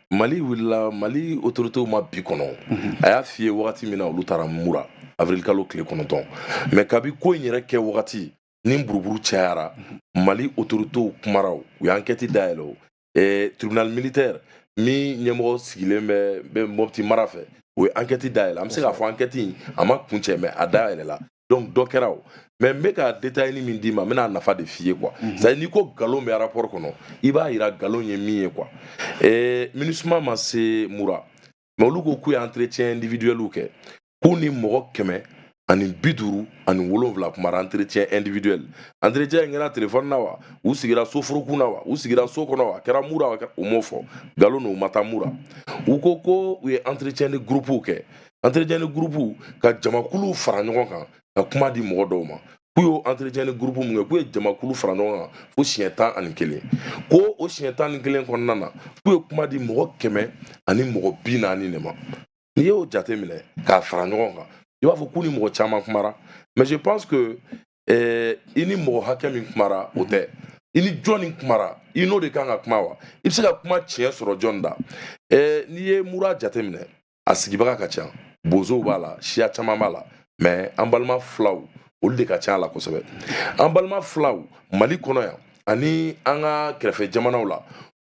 Mali wulila Mali autorités ma bi kɔnɔ a y'a f'i ye wagati min na olu taara mura avril kalo tile 9 mais kabi ko in yɛrɛ kɛ wagati ni buruburu cayara Mali autorités kumara u ye enquête dayɛlɛ o tribunal militaire min ɲɛmɔgɔ sigilen bɛ Mopti mara fɛ o ye enquête dayɛlɛ an bɛ se k'a fɔ enquête in a ma kuncɛ mais a dayɛlɛ la donc dɔ kɛra o mais n bɛ ka détail ni min d'i ma n bɛna nafa de f'i ye quoi c'est à dire n'i ko nkalon bɛ rapport kɔnɔ i b'a yira nkalon ye min ye quoi MINUSMA ma se mura mais olu ko k'u ye entretien individuel kɛ k'u ni mɔgɔ 100 ani 57 kumara entretien individuel entretien in kɛra téléphone na wa u sigira soforokun na wa u sigira so kɔnɔ wa kɛra mura wa u m'o fɔ nkalon n'u ma taa mura u ko ko u ye entretien de groupe kɛ entretien de groupe ka jamakulu fara ɲɔgɔn kan ka kuma di mɔgɔ dɔw ma k'u y'o entretien de groupe mun kɛ k'u ye jamakulu fara ɲɔgɔn kan fo siɲɛ 11 ko o siɲɛ 11 kɔnɔna na k'u ye kuma di mɔgɔ 100 ani mɔgɔ 40 de ma n'i y'o jate minɛ k'a fara ɲɔgɔn kan i b'a fɔ k'u ni mɔgɔ caman kumara mais je pense que i ni mɔgɔ hakɛ min kumara o tɛ i ni jɔn ni kumara i n'o de kan ka kuma wa i bɛ se ka kuma tiɲɛ sɔrɔ jɔn da n'i ye mura jate minɛ a sigibaga ka ca bozow b'a la siya caman b'a la mais an balima filaw olu de ka ca a la kosɛbɛ an balima filaw mali kɔnɔ yan ani an ka kɛrɛfɛ jamanaw la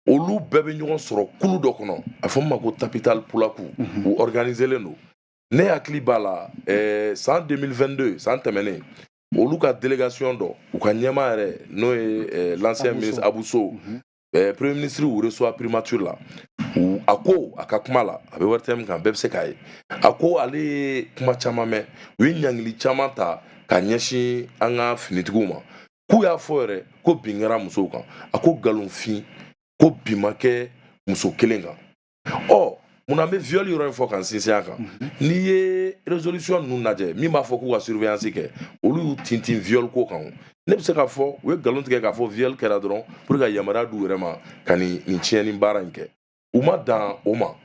olu bɛɛ bɛ ɲɔgɔn sɔrɔ kulu dɔ kɔnɔ a fɔ min ma ko capital pulaku u organiselen don ne hakili b'a la san 2022 san tɛmɛnen olu ka délégation dɔ u ka ɲɛmaa yɛrɛ n'o ye l'ancien ministre Abuso premier ministre u reçoit primature la a ko a ka kuma la a bɛ wari tɛ min kan bɛɛ bɛ se k'a ye a ko ale ye kuma caman mɛn u ye ɲangili caman ta ka ɲɛsin an ka finitigiw ma k'u y'a fɔ yɛrɛ ko bin kɛra musow kan a ko nkalonfin ko bin ma kɛ muso kelen kan munna bɛ viol yɔrɔ in fɔ kan sinsin a kan n'i ye résolution ninnu lajɛ min b'a fɔ k'u ka surveillance kɛ olu y'u tintin viol ko kan ne bɛ se k'a fɔ u ye nkalon tigɛ k'a fɔ viol kɛra dɔrɔn pour que ka yamaruya d'u yɛrɛ ma ka nin tiɲɛni baara in kɛ u ma dan o ma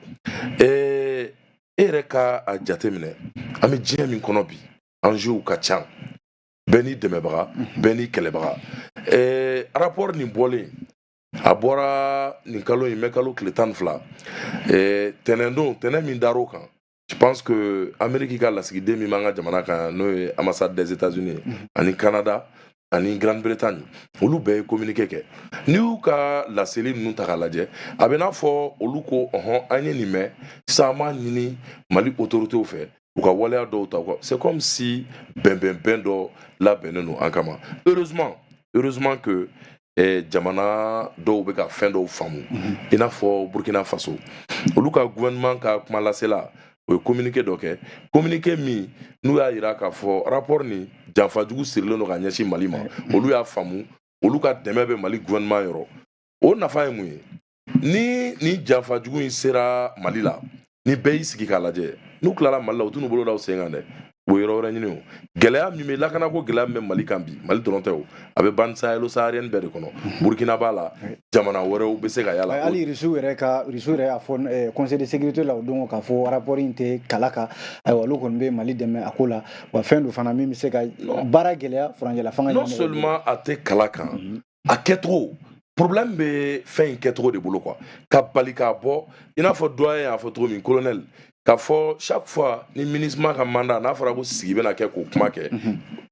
e yɛrɛ ka a jate minɛ an bɛ diɲɛ min kɔnɔ bi enjeux ka ca bɛɛ n'i dɛmɛbaga bɛɛ n'i kɛlɛbaga rapport nin bɔlen a bɔra nin kalo in mɛ kalo tile 12 tɛnɛn min dar'o kan je pense que Amérique ka lasigiden min b'an ka jamana kan n'o ye ambassade des États-Unis ani Canada ani Grande-Bretagne olu bɛɛ ye communiqué kɛ n'i y'u ka laseli ninnu ta k'a lajɛ a bɛ n'a fɔ olu ko an ye nin mɛn sisan an b'a ɲini Mali autoritéw fɛ u ka waleya dɔw ta c'est comme si bɛnbɛnbɛn dɔ labɛnnen don an kama heureusement que jamana dɔw bɛ ka fɛn dɔw faamu i n'a fɔ Burkina Faso olu ka gouvernement ka kuma lasela o ye communiqué dɔ kɛ communiqué min n'u y'a jira k'a fɔ rapport ni janfajugu sirilen don ka ɲɛsin Mali ma olu y'a faamu olu ka dɛmɛ bɛ Mali gouvernement yɔrɔ o nafa ye mun ye ni janfajugu in sera Mali la ni bɛɛ y'i sigi k'a lajɛ n'u tilara Mali la u t'u n'u bolo da u sen kan dɛ o yɔrɔ wɛrɛ ɲini o gɛlɛya min bɛ lakana ko gɛlɛya min bɛ Mali kan bi Mali dɔrɔn tɛ o a bɛ ban saharienne bɛɛ de kɔnɔ Burkina b'a la jamana wɛrɛw bɛ se ka yala hali Rusiw yɛrɛ y'a fɔ conseil de sécurité la o don k'a fɔ rapport in tɛ kala kan ayiwa olu kɔni bɛ Mali dɛmɛ a ko la wa fɛn dɔ fana min bɛ se ka baara gɛlɛya furancɛla fanga non seulement a tɛ kala kan a kɛcogo problème bɛ fɛn in kɛcogo de bolo quoi ka bali k'a bɔ i n'a fɔ doyen y'a fɔ cogo min colonel k'a fɔ chaque fois ni ministre ka mandat n'a fɔra ko sigi bɛna kɛ k'o kuma kɛ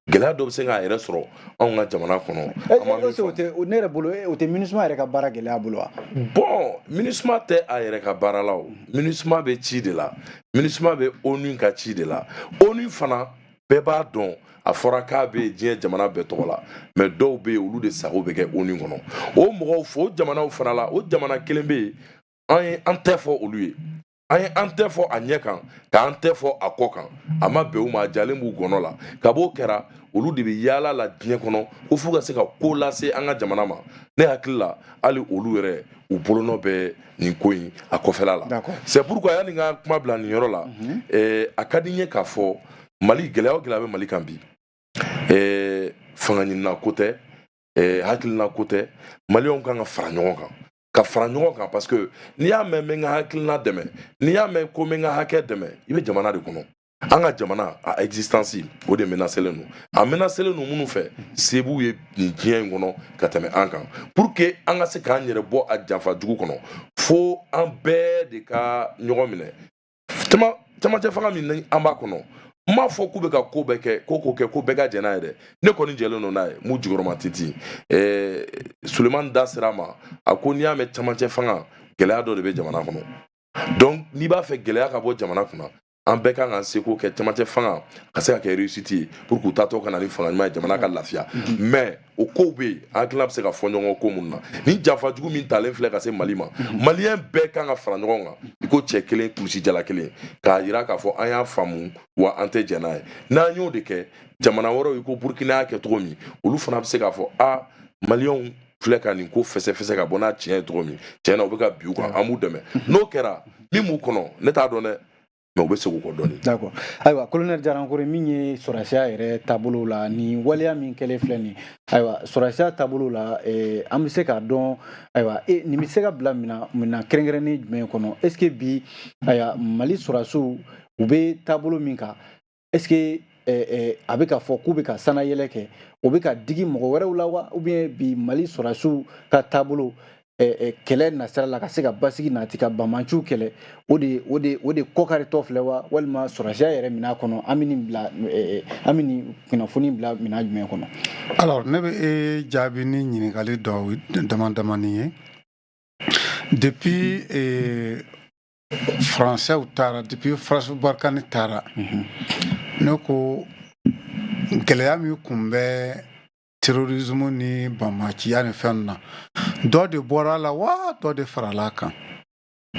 gɛlɛya dɔ bɛ se k'a yɛrɛ sɔrɔ anw ka jamana kɔnɔ ne yɛrɛ bolo o tɛ MINUSMA yɛrɛ ka baara gɛlɛya bolo wa bon MINUSMA tɛ a yɛrɛ ka baara la o MINUSMA bɛ ci de la MINUSMA bɛ ONU ka ci de la ONU fana bɛɛ b'a dɔn a fɔra k'a bɛ diɲɛ jamana bɛɛ tɔgɔ la mais dɔw bɛ yen olu de sago bɛ kɛ ONU kɔnɔ o mɔgɔw fɔ o jamanaw fana la o jamana kelen bɛ yen an tɛ fɔ olu ye an tɛ fɔ a ɲɛ kan k'an tɛ fɔ a kɔ kan a ma bɛn u ma a jalen b'u gɔnɔ la kab'o kɛra olu de bɛ yaala la diɲɛ kɔnɔ ko f'u ka se ka ko lase an ka jamana ma ne hakili la hali olu yɛrɛ u bolonɔ bɛ nin ko in a kɔfɛla la c'est pourquoi yanni n ka kuma bila nin yɔrɔ la a ka di n ye k'a fɔ Mali gɛlɛya o gɛlɛya bɛ Mali kan bi fanga ɲinina ko tɛ hakilina ko tɛ Maliyɛnw kan ka fara ɲɔgɔn kan parce que n'i y'a mɛn n bɛ n ka hakilina dɛmɛ n'i y'a mɛn ko n bɛ n ka hakɛ dɛmɛ i bɛ jamana de kɔnɔ an ka jamana a existence o de menacelen don a menacelen don minnu fɛ se b'u ye nin diɲɛ in kɔnɔ ka tɛmɛ an kan pour que an ka se k'an yɛrɛ bɔ a janfajugu kɔnɔ fo an bɛɛ de ka ɲɔgɔn minɛ camancɛ fanga min an b'a kɔnɔ n m'a fɔ k'u bɛ ka ko bɛɛ kɛ ko kɛ ko bɛɛ ka jɛn n'a ye dɛ ne kɔni jɛlen don n'a ye m'u jigiyɔrɔma titi Sulemani da sera a ma a ko n'i y'a mɛn camancɛ fanga gɛlɛya dɔ de bɛ jamana kɔnɔ donc n'i b'a fɛ gɛlɛya ka bɔ jamana kunna an bɛɛ kan ka seko kɛ cɛmancɛ fanga ka se ka kɛ réussite pour que u taatɔ ka na ni fanga ɲuman ye jamana ka lafiya mais o kow bɛ yen an hakilina bɛ se ka fɔ ɲɔgɔn ko minnu na ni janfajugu min talen filɛ ka se Mali ma maliyɛn bɛɛ kan ka fara ɲɔgɔn kan i ko cɛ kelen kulusi jala kelen k'a jira k'a fɔ an y'a faamu wa an tɛ jɛn n'a ye n'an y'o de kɛ jamana wɛrɛw i ko Burkina y'a kɛ cogo min olu fana bɛ se k'a fɔ maliyɛnw filɛ ka nin ko fɛsɛfɛsɛ ka bɔ n'a tiɲɛ ye cogo min tiɲɛ na u bɛ ka bi u kan an b'u dɛmɛ n'o kɛra min b'u kɔnɔ ne t'a dɔn dɛ mais u bɛ segu kɔ dɔɔni. D'accord. Ayiwa colonel Jarankore min ye sɔrɔdasiya yɛrɛ taabolo la ni waleya min kɛlen filɛ nin ayiwa sɔrɔdasiya taabolo la an bɛ se k'a dɔn ayiwa nin bɛ se ka bila mina kɛrɛnkɛrɛnnen jumɛn kɔnɔ est ce que bi ayiwa Mali sɔrɔdasiw u bɛ taabolo min kan est ce que a bɛ ka fɔ k'u bɛ ka sanayɛlɛ kɛ o bɛ ka digi mɔgɔ wɛrɛw la wa ou bien bi Mali sɔrɔdasiw ka taabolo kɛlɛ nasira la ka se ka basigi nati ka bamanciw kɛlɛ o de kɔkaritɔ filɛ wa walima sɔrɔdasiya yɛrɛ mina kɔnɔ an bɛ nin kunnafoni bila mina jumɛn kɔnɔ. Alors ne bɛ jaabi ni ɲininkali dɔw damadamani ye depuis français taara depuis France Barkani taara ne ko gɛlɛya min kun bɛ terrorisme ni bamaciya ni fɛn na dɔ de bɔra la wa dɔ de farala kan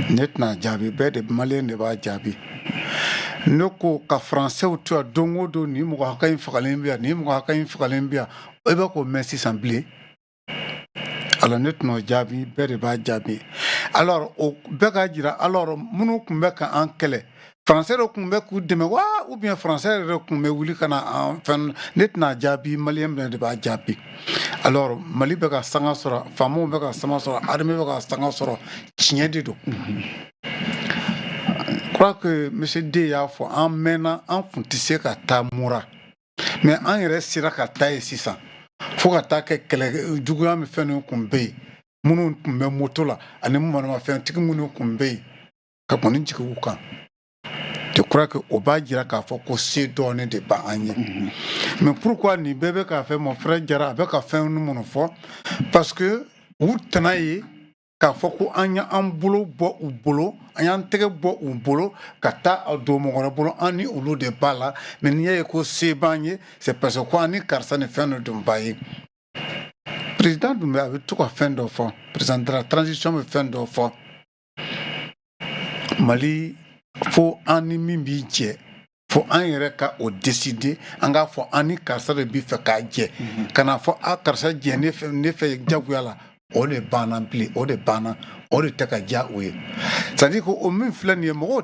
ne tɛna jaabi bɛɛ de maliyɛn de b'a jaabi ne ko ka français to yan don o don ni mɔgɔ hakɛ in fagalen bɛ yan ni mɔgɔ hakɛ in fagalen bɛ yan i bɛ k'o mɛn sisan bilen alors ne tɛna o jaabi bɛɛ de b'a jaabi alors o bɛɛ ka jira alors minnu tun bɛ ka an kɛlɛ français dɔ tun bɛ k'u dɛmɛ wa ou bien français yɛrɛ tun bɛ wuli ka na an fɛn ne tɛna jaabi maliyɛn bɛɛ de b'a jaabi alors Mali bɛ ka sanga sɔrɔ faamaw bɛ ka sanga sɔrɔ armée bɛ ka sanga sɔrɔ tiɲɛ de don je crois que monsieur D y'a fɔ an mɛnna an tun tɛ se ka taa mura mais an yɛrɛ sera ka taa yen sisan fo ka taa kɛ kɛlɛ juguya min fɛn ninnu tun bɛ yen minnu tun bɛ moto la ani manamafɛntigi minnu tun bɛ yen ka kɔni jigin u kan je crois que o b'a jira k'a fɔ ko se dɔɔnin de b'an ye mais pourquoi nin bɛɛ bɛ k'a fɛ mon frère Jara a bɛ ka fɛn minnu fɔ parce que u tana ye k'a fɔ ko an y'an bolo bɔ u bolo an y'an tɛgɛ bɔ u bolo ka taa a don mɔgɔ wɛrɛ bolo an ni olu de b'a la mais n'i y'a ye ko se b'an ye c'est parce que ko an ni karisa ni fɛn dɔ dun b'a ye président dun bɛ a bɛ to ka fɛn dɔ fɔ président de la transition bɛ fɛn dɔ fɔ Mali fo an ni min b'i jɛ fo an yɛrɛ ka o décider an k'a fɔ an ni karisa de b'i fɛ k'a jɛ kana fɔ a karisa jɛ ne fɛ jagoya la o de banna bilen o de banna o de tɛ ka diya o ye c'est à dire que o min filɛ nin ye mɔgɔw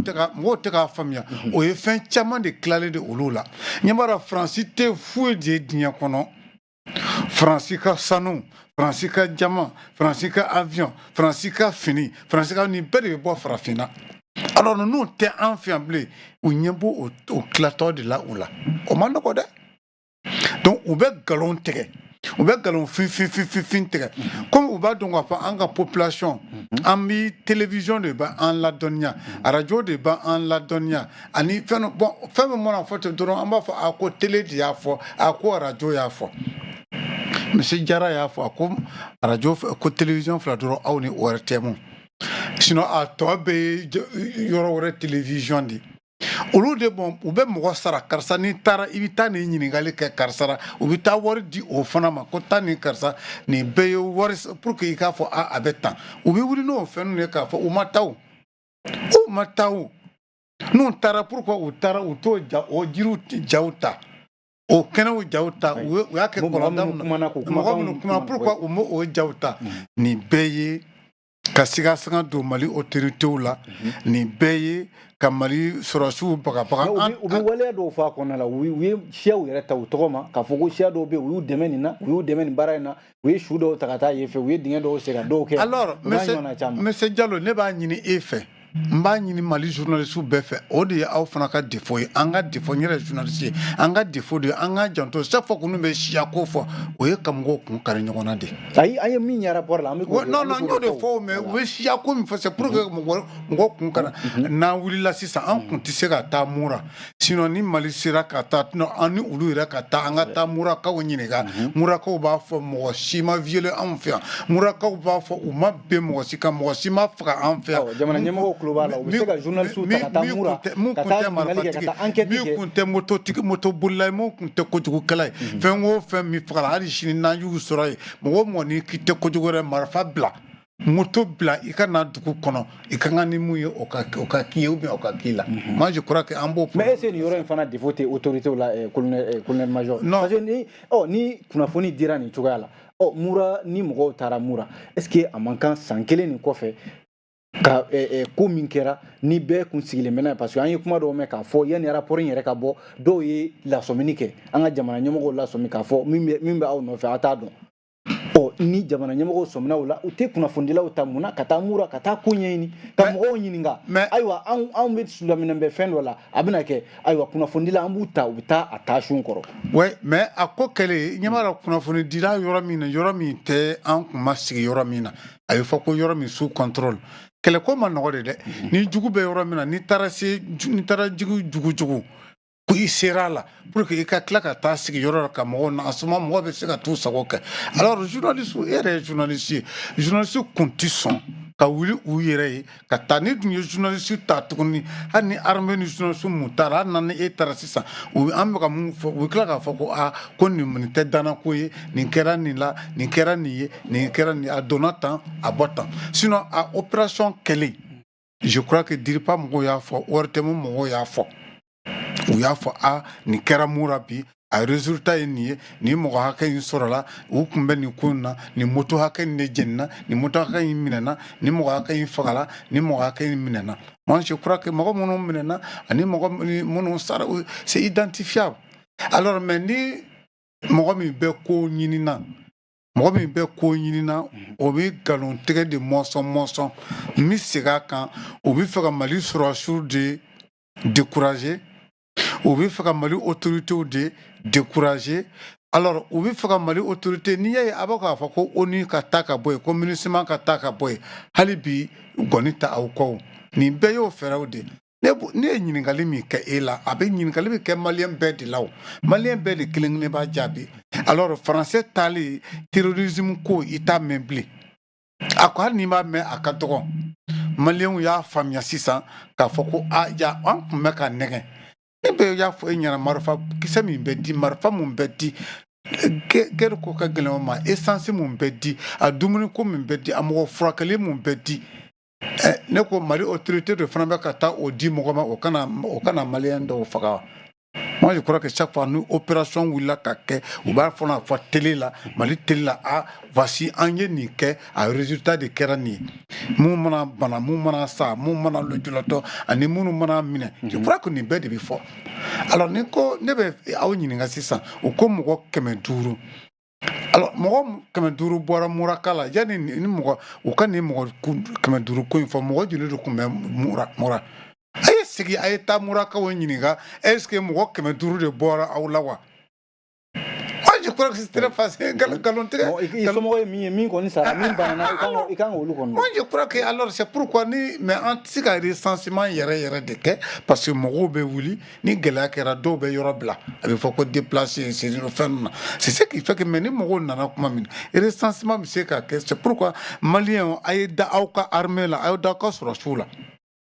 tɛ k'a faamuya o ye fɛn caman de tilalen de olu la ɲɛ b'a dɔn Faransi tɛ foyi de ye diɲɛ kɔnɔ Faransi ka sanu Faransi ka jama Faransi ka avion Faransi ka fini Faransi ka nin bɛɛ de bɛ bɔ farafinna alors n'u tɛ an fɛ yan bilen u ɲɛ b'o o tilatɔ de la u la o man nɔgɔ dɛ donc u bɛ nkalon tigɛ u bɛ nkalon fin tigɛ comme u b'a dɔn k'a fɔ an ka population an bi télévision de b'an ladɔnniya radio de b'an ladɔnniya ani fɛn min mana fɔ ten dɔrɔn an b'a fɔ a ko télé de y'a fɔ a ko radio y'a fɔ monsieur Jara y'a fɔ a ko radio ko télévision fila dɔrɔn aw ni ORTM sinon a tɔ bɛ yɔrɔ wɛrɛ télévision de olu de bon u bɛ mɔgɔ sara karisa ni taara i bɛ taa nin ɲininkali kɛ karisa la u bɛ taa wari di o fana ma ko taa nin karisa nin bɛɛ ye wari pour que i k'a fɔ a bɛ tan u bɛ wuli n'o fɛn ye k'a fɔ u ma taa o n'u taara pourquoi u taara u t'o o jiriw jaw ta o kɛnɛw jaw ta u y'a kɛ kɔlɔnda mɔgɔ minnu kuma pourquoi u m'o jaw ta nin bɛɛ ye ka sigasanga don Mali autoritéw la nin bɛɛ ye ka Mali sɔrɔsiw bagabaga u bɛ waleya dɔw fɔ a kɔnɔna la u ye siyaw yɛrɛ ta u tɔgɔ ma k'a fɔ ko siya dɔw bɛ yen u y'u dɛmɛ nin na u y'u dɛmɛ nin baara in na u ye su dɔw ta ka taa yen fɛ u ye dingɛ dɔw sen ka dɔw kɛ alors monsieur Diallo ne b'a ɲini e fɛ n b'a ɲini Mali journaliste bɛɛ fɛ o de ye aw fana ka défaut ye an ka défaut n yɛrɛ ye journaliste ye an ka défaut de an ka janto chaque fois que n'u bɛ siya ko fɔ o ye ka mɔgɔw kun kari ɲɔgɔn na de ayi an ye min ye rapport la an bɛ non n y'o de fɔ mais u bɛ siya ko min fɔ c'est pour que mɔgɔw kun kana n'an wulila sisan an kun tɛ se ka taa mura sinon ni Mali sera ka taa an ni olu yɛrɛ ka taa an ka taa murakaw ɲininka murakaw b'a fɔ mɔgɔ si ma violer anw fɛ yan murakaw b'a fɔ u ma bɛn mɔgɔ si kan mɔgɔ si ma faga an fɛ yan jamana ɲɛmɔgɔw kulo la o bɛ se ka journaliste ta ka taa mura ka taa ɲininkali kɛ ka taa enquête kɛ min kun tɛ moto bolila ye min kun tɛ kojugukɛla ye fɛn o fɛn min fagala hali sini n'an y'u sɔrɔ ye mɔgɔ mɔgɔ ni k'i tɛ kojugu wɛrɛ marifa bila moto bila i ka na dugu kɔnɔ i ka kan ni mun ye o ka k'i ye ou bien o ka k'i la moi je crois que an b'o mais est-ce que nin yɔrɔ in fana défaut tɛ autorité la colonel major parce que ni kunnafoni dira nin cogoya la mura ni mɔgɔw taara mura est-ce que a man kan san kelen nin kɔfɛ ka ko min kɛra ni bɛɛ kun sigilen mɛnna parce que an ye kuma dɔw mɛn k'a fɔ yanni rapport in yɛrɛ ka bɔ dɔw ye lasɔmini kɛ an ka jamana ɲɛmɔgɔw lasɔmi k'a fɔ min bɛ aw nɔfɛ a t'a dɔn ni jamana ɲɛmɔgɔw sɔmina o la u tɛ kunnafonidilaw ta mun na ka taa mura ka taa ko ɲɛɲini ka mɔgɔw ɲininka ayiwa anw bɛ sulaminɛ bɛ fɛn dɔ la a bɛna kɛ ayiwa kunnafonidila an b'u ta u bɛ taa a taasiw kɔrɔ ouais mais a ko kɛlen ɲɛmara kunnafonidila yɔrɔ min tɛ an kun ma sigi yɔrɔ min na a bɛ fɔ ko yɔrɔ min sous contrôle kɛlɛko ma nɔgɔ de dɛ ni jugu bɛ yɔrɔ min na n'i taara jugu ko i sera la pour que i ka tila ka taa sigi yɔrɔ la ka mɔgɔw na asuma mɔgɔ bɛ se ka t'u sago kɛ alors journaliste e yɛrɛ ye journaliste ye journaliste kun ti sɔn ka wuli u yɛrɛ ye ka taa ni dun ye journaliste ta tuguni hali ni armée ni journaliste mun taara hali ni e taara sisan an bɛ ka mun fɔ u tila k'a fɔ ko ko nin tɛ danako ye nin kɛra nin la nin kɛra nin ye nin kɛra nin a donna tan a bɔ tan sinon a opération kɛlen je crois que diripa mɔgɔw y'a fɔ ORTM mɔgɔw y'a fɔ u y'a fɔ nin kɛra mura bi a résultat ye nin ye nin mɔgɔ hakɛ in sɔrɔla u kun bɛ nin ko in na nin moto hakɛ in de jɛnina nin moto hakɛ in minɛna nin mɔgɔ hakɛ in fagala nin mɔgɔ hakɛ in minɛna moi je crois que mɔgɔ minnu minɛna ani mɔgɔ minnu sara c'est identifiable alors mais ni mɔgɔ min bɛ ko ɲinina o bɛ galon tigɛ de mɔsɔn n bɛ segin a kan o bɛ fɛ ka Mali sɔrɔsiw de décourager u bɛ fɛ ka Mali autorités de décourager alors u bɛ fɛ ka Mali autorité n'i y'a ye a bɛ k'a fɔ ko ONU ka taa ka bɔ yen ko MINUSMA ka taa ka bɔ yen hali bi gɔni ta aw kɔ nin bɛɛ y'o fɛɛrɛw de ne ye ɲininkali min kɛ e la a bɛ ɲininkali bɛ kɛ maliyɛn bɛɛ de la o maliyɛn bɛɛ de kelen kelen b'a jaabi alors français taalen terrorisme ko i t'a mɛn bilen a ko hali n'i m'a mɛn a ka dɔgɔ maliyɛnw y'a faamuya sisan k'a fɔ ko an tun bɛ ka nɛgɛn ne bɛ y'a fɔ e ɲɛna marifa kisɛ min bɛ di marifa mun bɛ di guerre ko ka gɛlɛn o ma essence mun bɛ di a dumuni ko min bɛ di a mɔgɔ furakɛli mun bɛ di ne ko Mali autorité de fana bɛ ka taa o di mɔgɔ ma o kana maliyɛn dɔw faga moi je crois que chaque fois ni opération wulila ka kɛ u b'a fɔ télé la Mali télé la voici an ye nin kɛ a résultat de kɛra nin ye mun mana bana mun mana sa mun mana lujuratɔ ani minnu mana minɛ je crois que nin bɛɛ de bɛ fɔ alors ni ko ne bɛ aw ɲininka sisan o ko mɔgɔ 500 alors mɔgɔ 500 bɔra muraka la yanni ni mɔgɔ u ka nin mɔgɔ 500 ko in fɔ mɔgɔ joli de tun bɛ mura a ye sigi a ye taa murakaw ɲininka est-ce que mɔgɔ 500 de bɔra aw la wa je crois que c'est très facile galon tigɛ i somɔgɔ ye min ye min kɔni sara min banana i kan k'olu kɔnɔ moi je crois que alors c'est pourquoi mais an tɛ se ka recensement yɛrɛ de kɛ parce que mɔgɔw bɛ wuli ni gɛlɛya kɛra dɔw bɛ yɔrɔ bila a bɛ fɔ ko déplacé c'est fɛn na c'est ce qui fait que mais ni mɔgɔw nana kuma min recensement bɛ se ka kɛ c'est pourquoi maliyɛnw a ye da aw ka armée la a ye da aw ka sɔrɔsiw la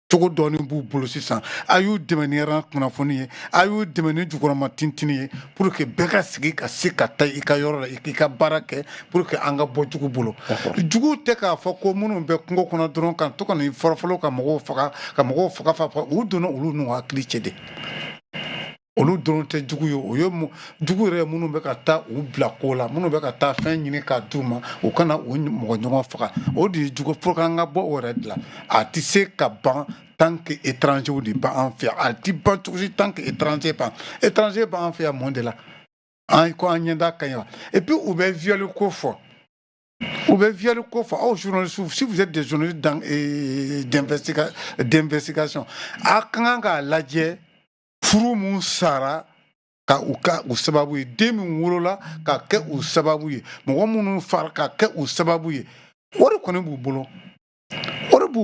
cogo dɔɔni b'u bolo sisan a y'u dɛmɛ ni kunnafoni ye a y'u dɛmɛ ni jukɔrɔma tintini ye pour que bɛɛ ka sigi ka se ka taa i ka yɔrɔ la i ka baara kɛ pour que an ka bɔ jugu bolo jugu tɛ k'a fɔ ko minnu bɛ kungo kɔnɔ dɔrɔn ka to ka nin fɔlɔfɔlɔ ka mɔgɔw faga u donna olu n'u hakili cɛ de olu dɔrɔn tɛ jugu ye o ye jugu yɛrɛ minnu bɛ ka taa u bila ko la minnu bɛ ka taa fɛn ɲini k'a d'u ma u kana u mɔgɔ ɲɔgɔn faga o de ye jugu fo k'an ka bɔ o yɛrɛ de la a tɛ se ka ban tant que étranger de b'an fɛ yan a tɛ ban cogo si tant que étranger b'an fɛ yan mun de la an ko an ɲɛ da ka ɲi wa et puis u bɛ viol ko fɔ aw journalistes si vous êtes des journalistes d'investigation a ka kan k'a lajɛ furu mun sara ka u sababu ye den min wolola ka kɛ u sababu ye mɔgɔ minnu fara ka kɛ u sababu ye wari kɔni b'u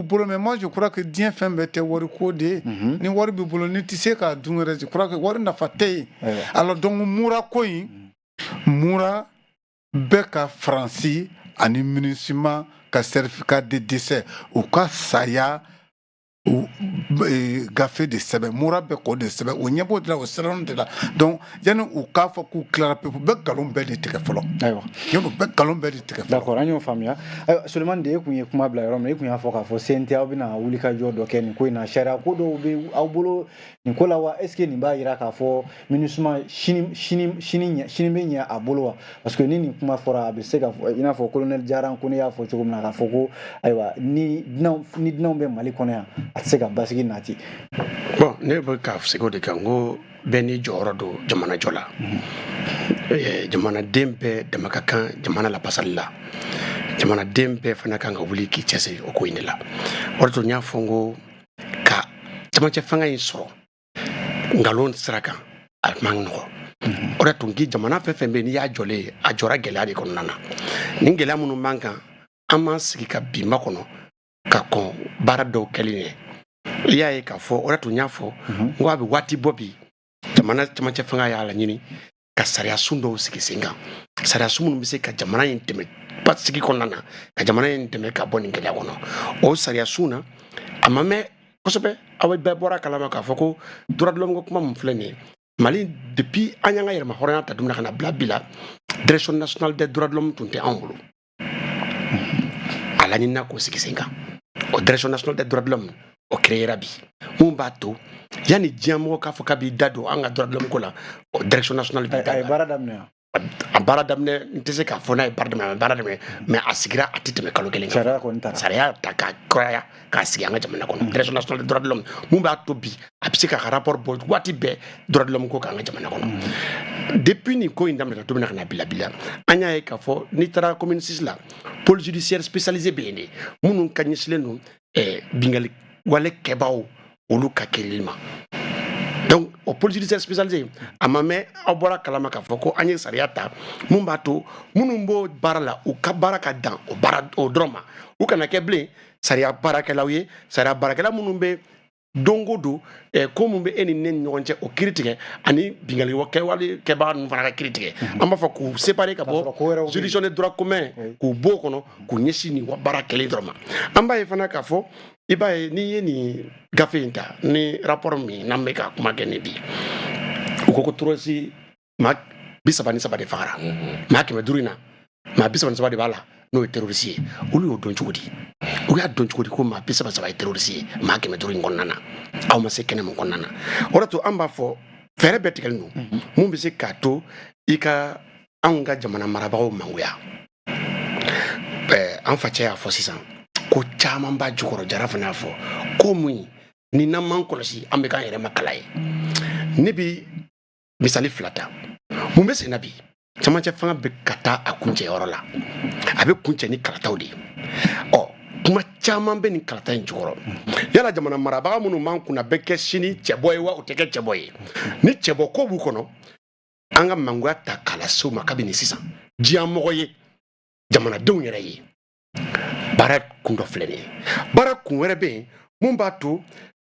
bolo mais moi je crois que diɲɛ fɛn bɛɛ tɛ wari ko de ye ni wari b'i bolo ni tɛ se k'a dun yɛrɛ je crois que wari nafa tɛ yen alors donc mura ko in mura bɛɛ ka faransi ani MINUSMA ka certificat de décès u ka saya gafe de sɛbɛn mura bɛ k'o de sɛbɛn o ɲɛ b'o de la o siranin de la donc yanni u k'a fɔ k'u tilara pewu bɛɛ nkalon bɛɛ de tigɛ fɔlɔ ayiwa yanni bɛɛ nkalon bɛɛ de tigɛ fɔlɔ d'accord an y'o faamuya ayiwa Sulemani de e kun ye kuma bila yɔrɔ min e kun y'a fɔ k'a fɔ CNT aw bɛna wuli ka jɔ dɔ kɛ nin ko in na sariya ko dɔw bɛ aw bolo nin ko la wa est ce que nin b'a jira k'a fɔ MINUSMA sini bɛ ɲɛ a bolo wa parce que ni nin kuma fɔra a bɛ se ka fɔ i n'a fɔ colonel Diaran ko ne y'a fɔ cogo min na k'a fɔ ko ayiwa ni dunanw bɛ Mali kɔnɔ yan a tɛ se ka basigi nati. Bon ne bɛ ka segin o de kan ko bɛɛ ni jɔyɔrɔ don jamana jɔ la jamanaden bɛɛ dama ka kan jamana lapasali la jamanaden bɛɛ fana kan ka wuli k'i cɛsiri o ko in de la o de to n y'a fɔ n ko ka camancɛ fanga in sɔrɔ nkalon sira kan a man nɔgɔ o de tun k'i jamana fɛn fɛn bɛ yen n'i y'a jɔlen ye a jɔra gɛlɛya de kɔnɔna na nin gɛlɛya minnu b'an kan an m'an sigi ka bi makɔnɔ ka kɔn baara dɔw kɛli ɲɛ i y'a ye k'a fɔ o de tun y'a fɔ n ko a bɛ waati bɔ bi jamana camancɛ fanga y'a laɲini ka sariya sun dɔw sigi sen kan sariya sun minnu bɛ se ka jamana in dɛmɛ basigi kɔnɔna na ka jamana in dɛmɛ ka bɔ nin gɛlɛya kɔnɔ o sariya sun na a ma mɛn kosɛbɛ aw bɛɛ bɔra kalama k'a fɔ ko droit de l'homme ko kuma min filɛ nin ye Mali depuis an y'an ka yɛrɛma hɔrɔnya ta dumuni ka na bila bi la direction nationale des droits de l'homme tun tɛ anw bolo a laɲinina k'o sigi sen kan o direction nationale des droits de l'homme o créera bi mun b'a to yanni diɲɛ mɔgɔ k'a fɔ k'a b'i da don an ka droit de l'homme ko la o direction nationale b'i da a ye baara daminɛ a baara daminɛ n tɛ se k'a fɔ n'a ye baara daminɛ a bɛ baara daminɛ mais a sigira a tɛ tɛmɛ kalo kelen kan sariya kɔni taara sariya ta k'a kɔrɔya k'a sigi an ka jamana kɔnɔ direction nationale des droits de l'homme mun b'a to bi a bɛ se k'a ka rapport bɔ waati bɛɛ droit de l'homme ko k'an ka jamana kɔnɔ depuis nin ko in daminɛ don min na ka na bila an y'a ye k'a fɔ n'i taara commune 6 la pôle judiciaire spécialisé bɛ yen de minnu ka ɲɛsilen don bingali wale kɛbaaw olu ka kɛlɛli ma donc o pôle judiciaire spécialisé a ma mɛn aw bɔra kalama k'a fɔ ko an ye sariya ta mun b'a to minnu b'o baara la u ka baara ka dan o dɔrɔn ma u kana kɛ bilen sariya baarakɛlaw ye sariya baarakɛla minnu bɛ don o don ko mun bɛ e ni ne ni ɲɔgɔn cɛ o kiiri tigɛ ani bingali kɛwale kɛbaga ninnu fana ka kiiri tigɛ an b'a fɔ k'u séparer ka bɔ juridiction des droits communs k'u bɔ o kɔnɔ k'u ɲɛsin nin baara kelen dɔrɔn ma an b'a ye fana k'a fɔ i b'a ye n'i ye nin gafe in ta ni rapport min n'an bɛ ka kuma kɛ nin bi u ko terroriste maa 37 de fagara maa 500 in na maa 37 de b'a la n'o ye terroriste ye olu y'o dɔn cogo di u y'a dɔn cogo di ko maa 37 ye terroriste ye maa 500 in kɔnɔna na aw ma se kɛnɛ min kɔnɔna na o de to an b'a fɔ fɛɛrɛ bɛɛ tigɛlen don mun bɛ se k'a to i ka anw ka jamana marabagaw mangoya an facɛ y'a fɔ sisan ko caman b'a jukɔrɔ jara fana y'a fɔ ko mun ni n'an m'an kɔlɔsi an bɛ k'an yɛrɛ ma kala ye ne bi misali 2 ta mun bɛ sen na bi camancɛ fanga bɛ ka taa a kuncɛyɔrɔ la a bɛ kuncɛ ni kalataw de ye kuma caman bɛ nin kalata in jukɔrɔ yala jamana marabaga minnu m'an kunna bɛ kɛ sini cɛbɔ ye wa o tɛ kɛ cɛbɔ ye ni cɛbɔ ko b'u kɔnɔ an ka mangoya ta k'a lase u ma kabini sisan diɲɛmɔgɔ ye jamanadenw yɛrɛ ye baara kun dɔ filɛ nin ye baara kun wɛrɛ bɛ yen mun b'a to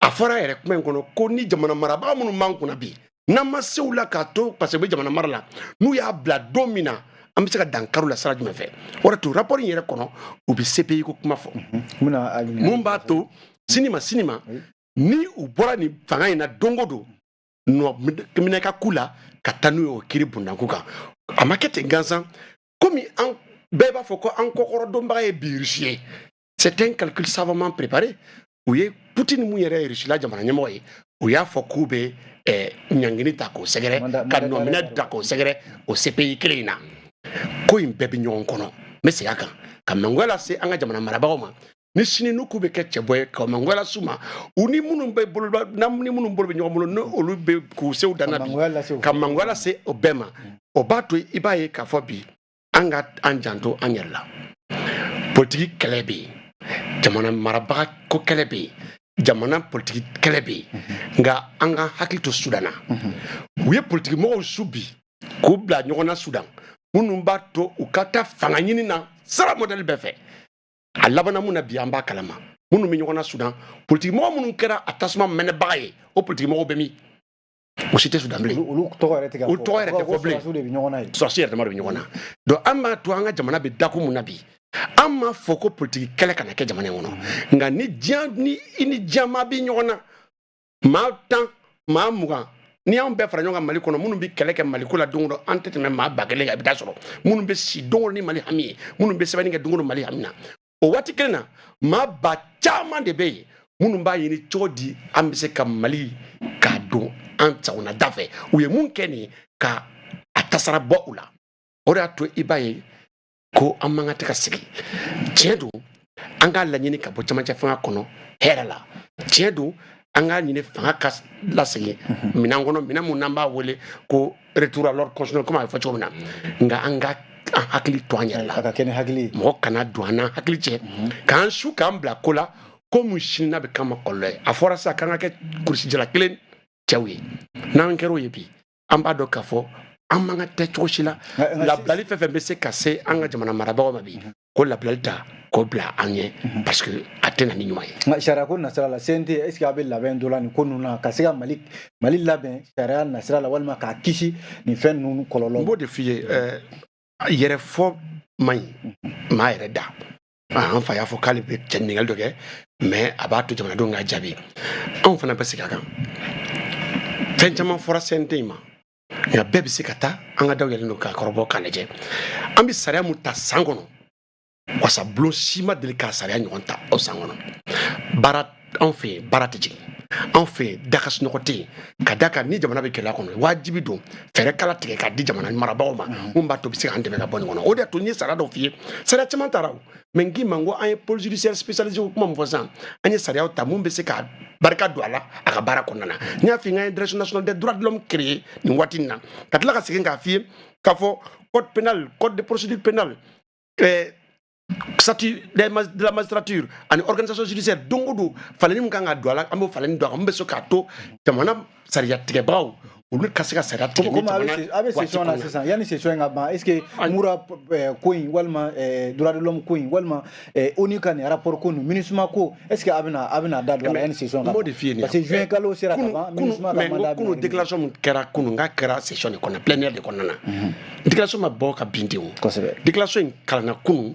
a fɔra yɛrɛ kuma in kɔnɔ ko ni jamana marabaga minnu m'an kunna bi n'an ma se u la k'a to parce que u bɛ jamana mara la n'u y'a bila don min na an bɛ se ka dankari la sira jumɛn fɛ o de to rapport in yɛrɛ kɔnɔ u bɛ CPI ko kuma fɔ mun b'a to sini ma ni u bɔra nin fanga in na don o don minɛ ka ku la ka taa n'u ye o kiiri bundanko kan a ma kɛ ten gansan komi an bɛɛ b'a fɔ ko an kɔkɔrɔ dɔnbaga ye bi Russie ye c'est un calcul savamment préparé u ye Poutine mun yɛrɛ ye Russie la jamana ɲɛmɔgɔ ye u y'a fɔ k'u bɛ ɲangini ta k'o sɛgɛrɛ ka nɔminɛ ta k'o sɛgɛrɛ o CPI kelen in na ko in bɛɛ bɛ ɲɔgɔn kɔnɔ n bɛ segin a kan ka mangoya lase an ka jamana marabagaw ma ni sini n'u k'u bɛ kɛ cɛbɔ ye ka mangoya lase u ma u ni minnu bɛ bolo bɛ ɲɔgɔn bolo ni olu bɛ k'u se u danna bi ka mangoya lase o bɛɛ ma o b'a to i b'a ye k'a fɔ bi an ka an janto an yɛrɛ la politiki kɛlɛ bɛ yen jamana marabaga ko kɛlɛ bɛ yen jamana politiki kɛlɛ bɛ yen nka an ka hakili to Sudan na u ye politiki mɔgɔw su bi k'u bila ɲɔgɔn na Sudan minnu b'a to u ka taa fanga ɲini na sara modèle bɛɛ fɛ a labanna mun na bi an b'a kalama minnu bɛ ɲɔgɔn na Sudan politiki mɔgɔ minnu kɛra a tasuma mɛnɛbaga ye o politiki mɔgɔw bɛ min o si tɛ Sudan bilen olu tɔgɔ yɛrɛ tɛ fɔ bilen sɔrɔsi yɛrɛ dama de bɛ ɲɔgɔn na donc an b'a to an ka jamana bɛ dako mun na bi an ma fɔ ko politique kɛlɛ kana kɛ jamana in kɔnɔ nka ni diɲɛ maa bi ɲɔgɔn na maa 10 maa 20 ni y'anw bɛɛ fara ɲɔgɔn kan Mali kɔnɔ minnu bɛ kɛlɛ kɛ Mali ko la don o don an tɛ tɛmɛ maa 1000 kan i bɛ taa sɔrɔ minnu bɛ si don o don ni Mali hami ye minnu bɛ sɛbɛnni kɛ don o don Mali hami na o waati kelen na maa ba caman de bɛ yen minnu b'a ɲini cogo di an bɛ se ka Mali k'a don an sagona da fɛ u ye mun kɛ nin ye ka a tasara bɔ u la o de y'a to i b'a ye ko an man kan tɛ ka sigi tiɲɛ don an k'a laɲini ka bɔ camancɛ fanga kɔnɔ hɛrɛ la tiɲɛ don an k'a ɲini fanga ka lasegin minɛn kɔnɔ minɛn mun n'an b'a wele ko retour à l'ordre constitutionnel comme a bɛ fɔ cogo min na nka an ka an hakili to an yɛrɛ la a ka kɛ ni hakili ye mɔgɔ kana don an n'an hakili cɛ k'an su k'an bila ko la ko mun sini n'a bɛ k'an ma kɔlɔlɔ ye a fɔra sisan k'an ka kɛ kurusi kelen cɛw ye n'an kɛra o ye bi an b'a dɔn k'a fɔ an man ka tɛ cogo si la labilali fɛn fɛn bɛ se ka se an ka jamana marabagaw ma bi ko labilali ta k'o bila an ɲɛ parce que a tɛ na ni ɲuman ye. nka sariya ko nasira la CNT est ce que a bɛ labɛn dɔ la nin ko ninnu na ka se ka Mali labɛn sariya nasira la walima k'a kisi nin fɛn ninnu kɔlɔlɔ. n b'o de f'i ye yɛrɛ fɔ man ɲi maa yɛrɛ da an fa y'a fɔ k'ale bɛ cɛ ɲininkali dɔ kɛ mais a b'a to jamanadenw k'a jaabi anw fana bɛ segin a kan fɛn caman fɔra CNT ma nka bɛɛ bɛ se ka taa an ka daw yɛlɛlen don k'a kɔrɔbɔ k'a lajɛ an bɛ sariya mun ta san kɔnɔ wasabulon si ma deli k'a sariya ɲɔgɔn ta o san kɔnɔ baara anw fɛ yen baara tɛ jigin anw fɛ yen dakasunɔgɔ tɛ yen ka da kan ni jamana bɛ gɛlɛya kɔnɔ wajibi don fɛɛrɛ kala tigɛ k'a di jamana marabagaw ma mun b'a to bɛ se k'an dɛmɛ ka bɔ nin kɔnɔ o de y'a to n ye sariya dɔw f'i ye sariya caman taara o mɛ n k'i ma n ko an ye pôle judiciaire spécialisé ko kuma min fɔ sisan an ye sariyaw ta mun bɛ se ka barika don a la a ka baara kɔnɔna na n y'a f'i ye n ka direction nationale des droits de l'homme créé nin waati in na ka tila ka segin k'a f'i ye k'a fɔ code pénal code de procédure pénale statut de la magistrature ani organisation judiciaire don o don faleni min kan ka don a la an b'o faleni don a kan mun bɛ se k'a to jamana sariya tigɛbagaw olu ka se ka sariya tigɛ ni jamana a bɛ session na sisan yanni session in ka ban est ce que mura ko in walima droit de l'homme ko in walima ONU ka nin rapport ko nin MINUSMA ko est ce que a bɛna da don a la yanni session ka ban parce que juin kalo sera ka ban MINUSMA ka mandat kunu déclaration min kɛra kunu n k'a kɛra session de kɔnɔ plénière de kɔnɔna na déclaration ma bɔ ka bin ten o kosɛbɛ déclaration in kalanna kunu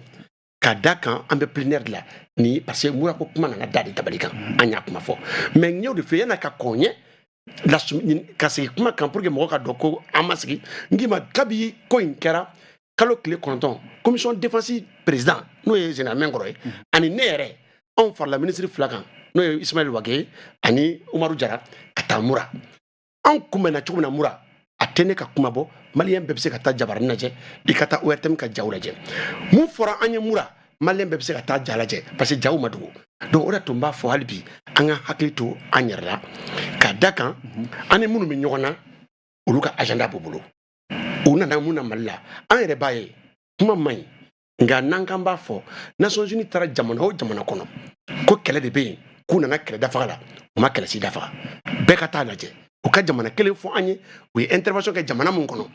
ka da kan an bɛ plénière de la ni parce que mura ko kuma nana da de dabali kan an y'a kuma fɔ mais n y'o de fɔ yanni ka kɔn ɲɛ ka sigi kuma kan pour que mɔgɔ ka dɔn ko an ma sigi n k'i ma kabi ko in kɛra kalo tile 9 commission défense président n'o ye général Menkɔrɔ ye ani ne yɛrɛ anw farala ministre 2 kan n'o ye Ismaël Wage ani Umaru Jara ka taa mura anw kunbɛnna cogo min na mura a tɛ ne ka kuma bɔ maliyɛn bɛɛ bɛ se ka taa jabarani lajɛ i ka taa ORTM ka jaw lajɛ mun fɔra an ye mura maliyɛn bɛɛ bɛ se ka taa ja lajɛ parce que jaw ma dogo donc o de tun b'a fɔ hali bi an ka hakili to an yɛrɛ la ka da kan an ni minnu bɛ ɲɔgɔn na olu ka agenda b'u bolo u nana mun na Mali la an yɛrɛ b'a ye kuma man ɲi nka n'an kan b'a fɔ Nations Unies taara jamana o jamana kɔnɔ ko kɛlɛ de bɛ yen k'u nana kɛlɛ dafaga la u ma kɛlɛ si dafaga bɛɛ ka taa lajɛ u ka jamana kelen fɔ an ye u ye intervention kɛ jamana mun kɔnɔ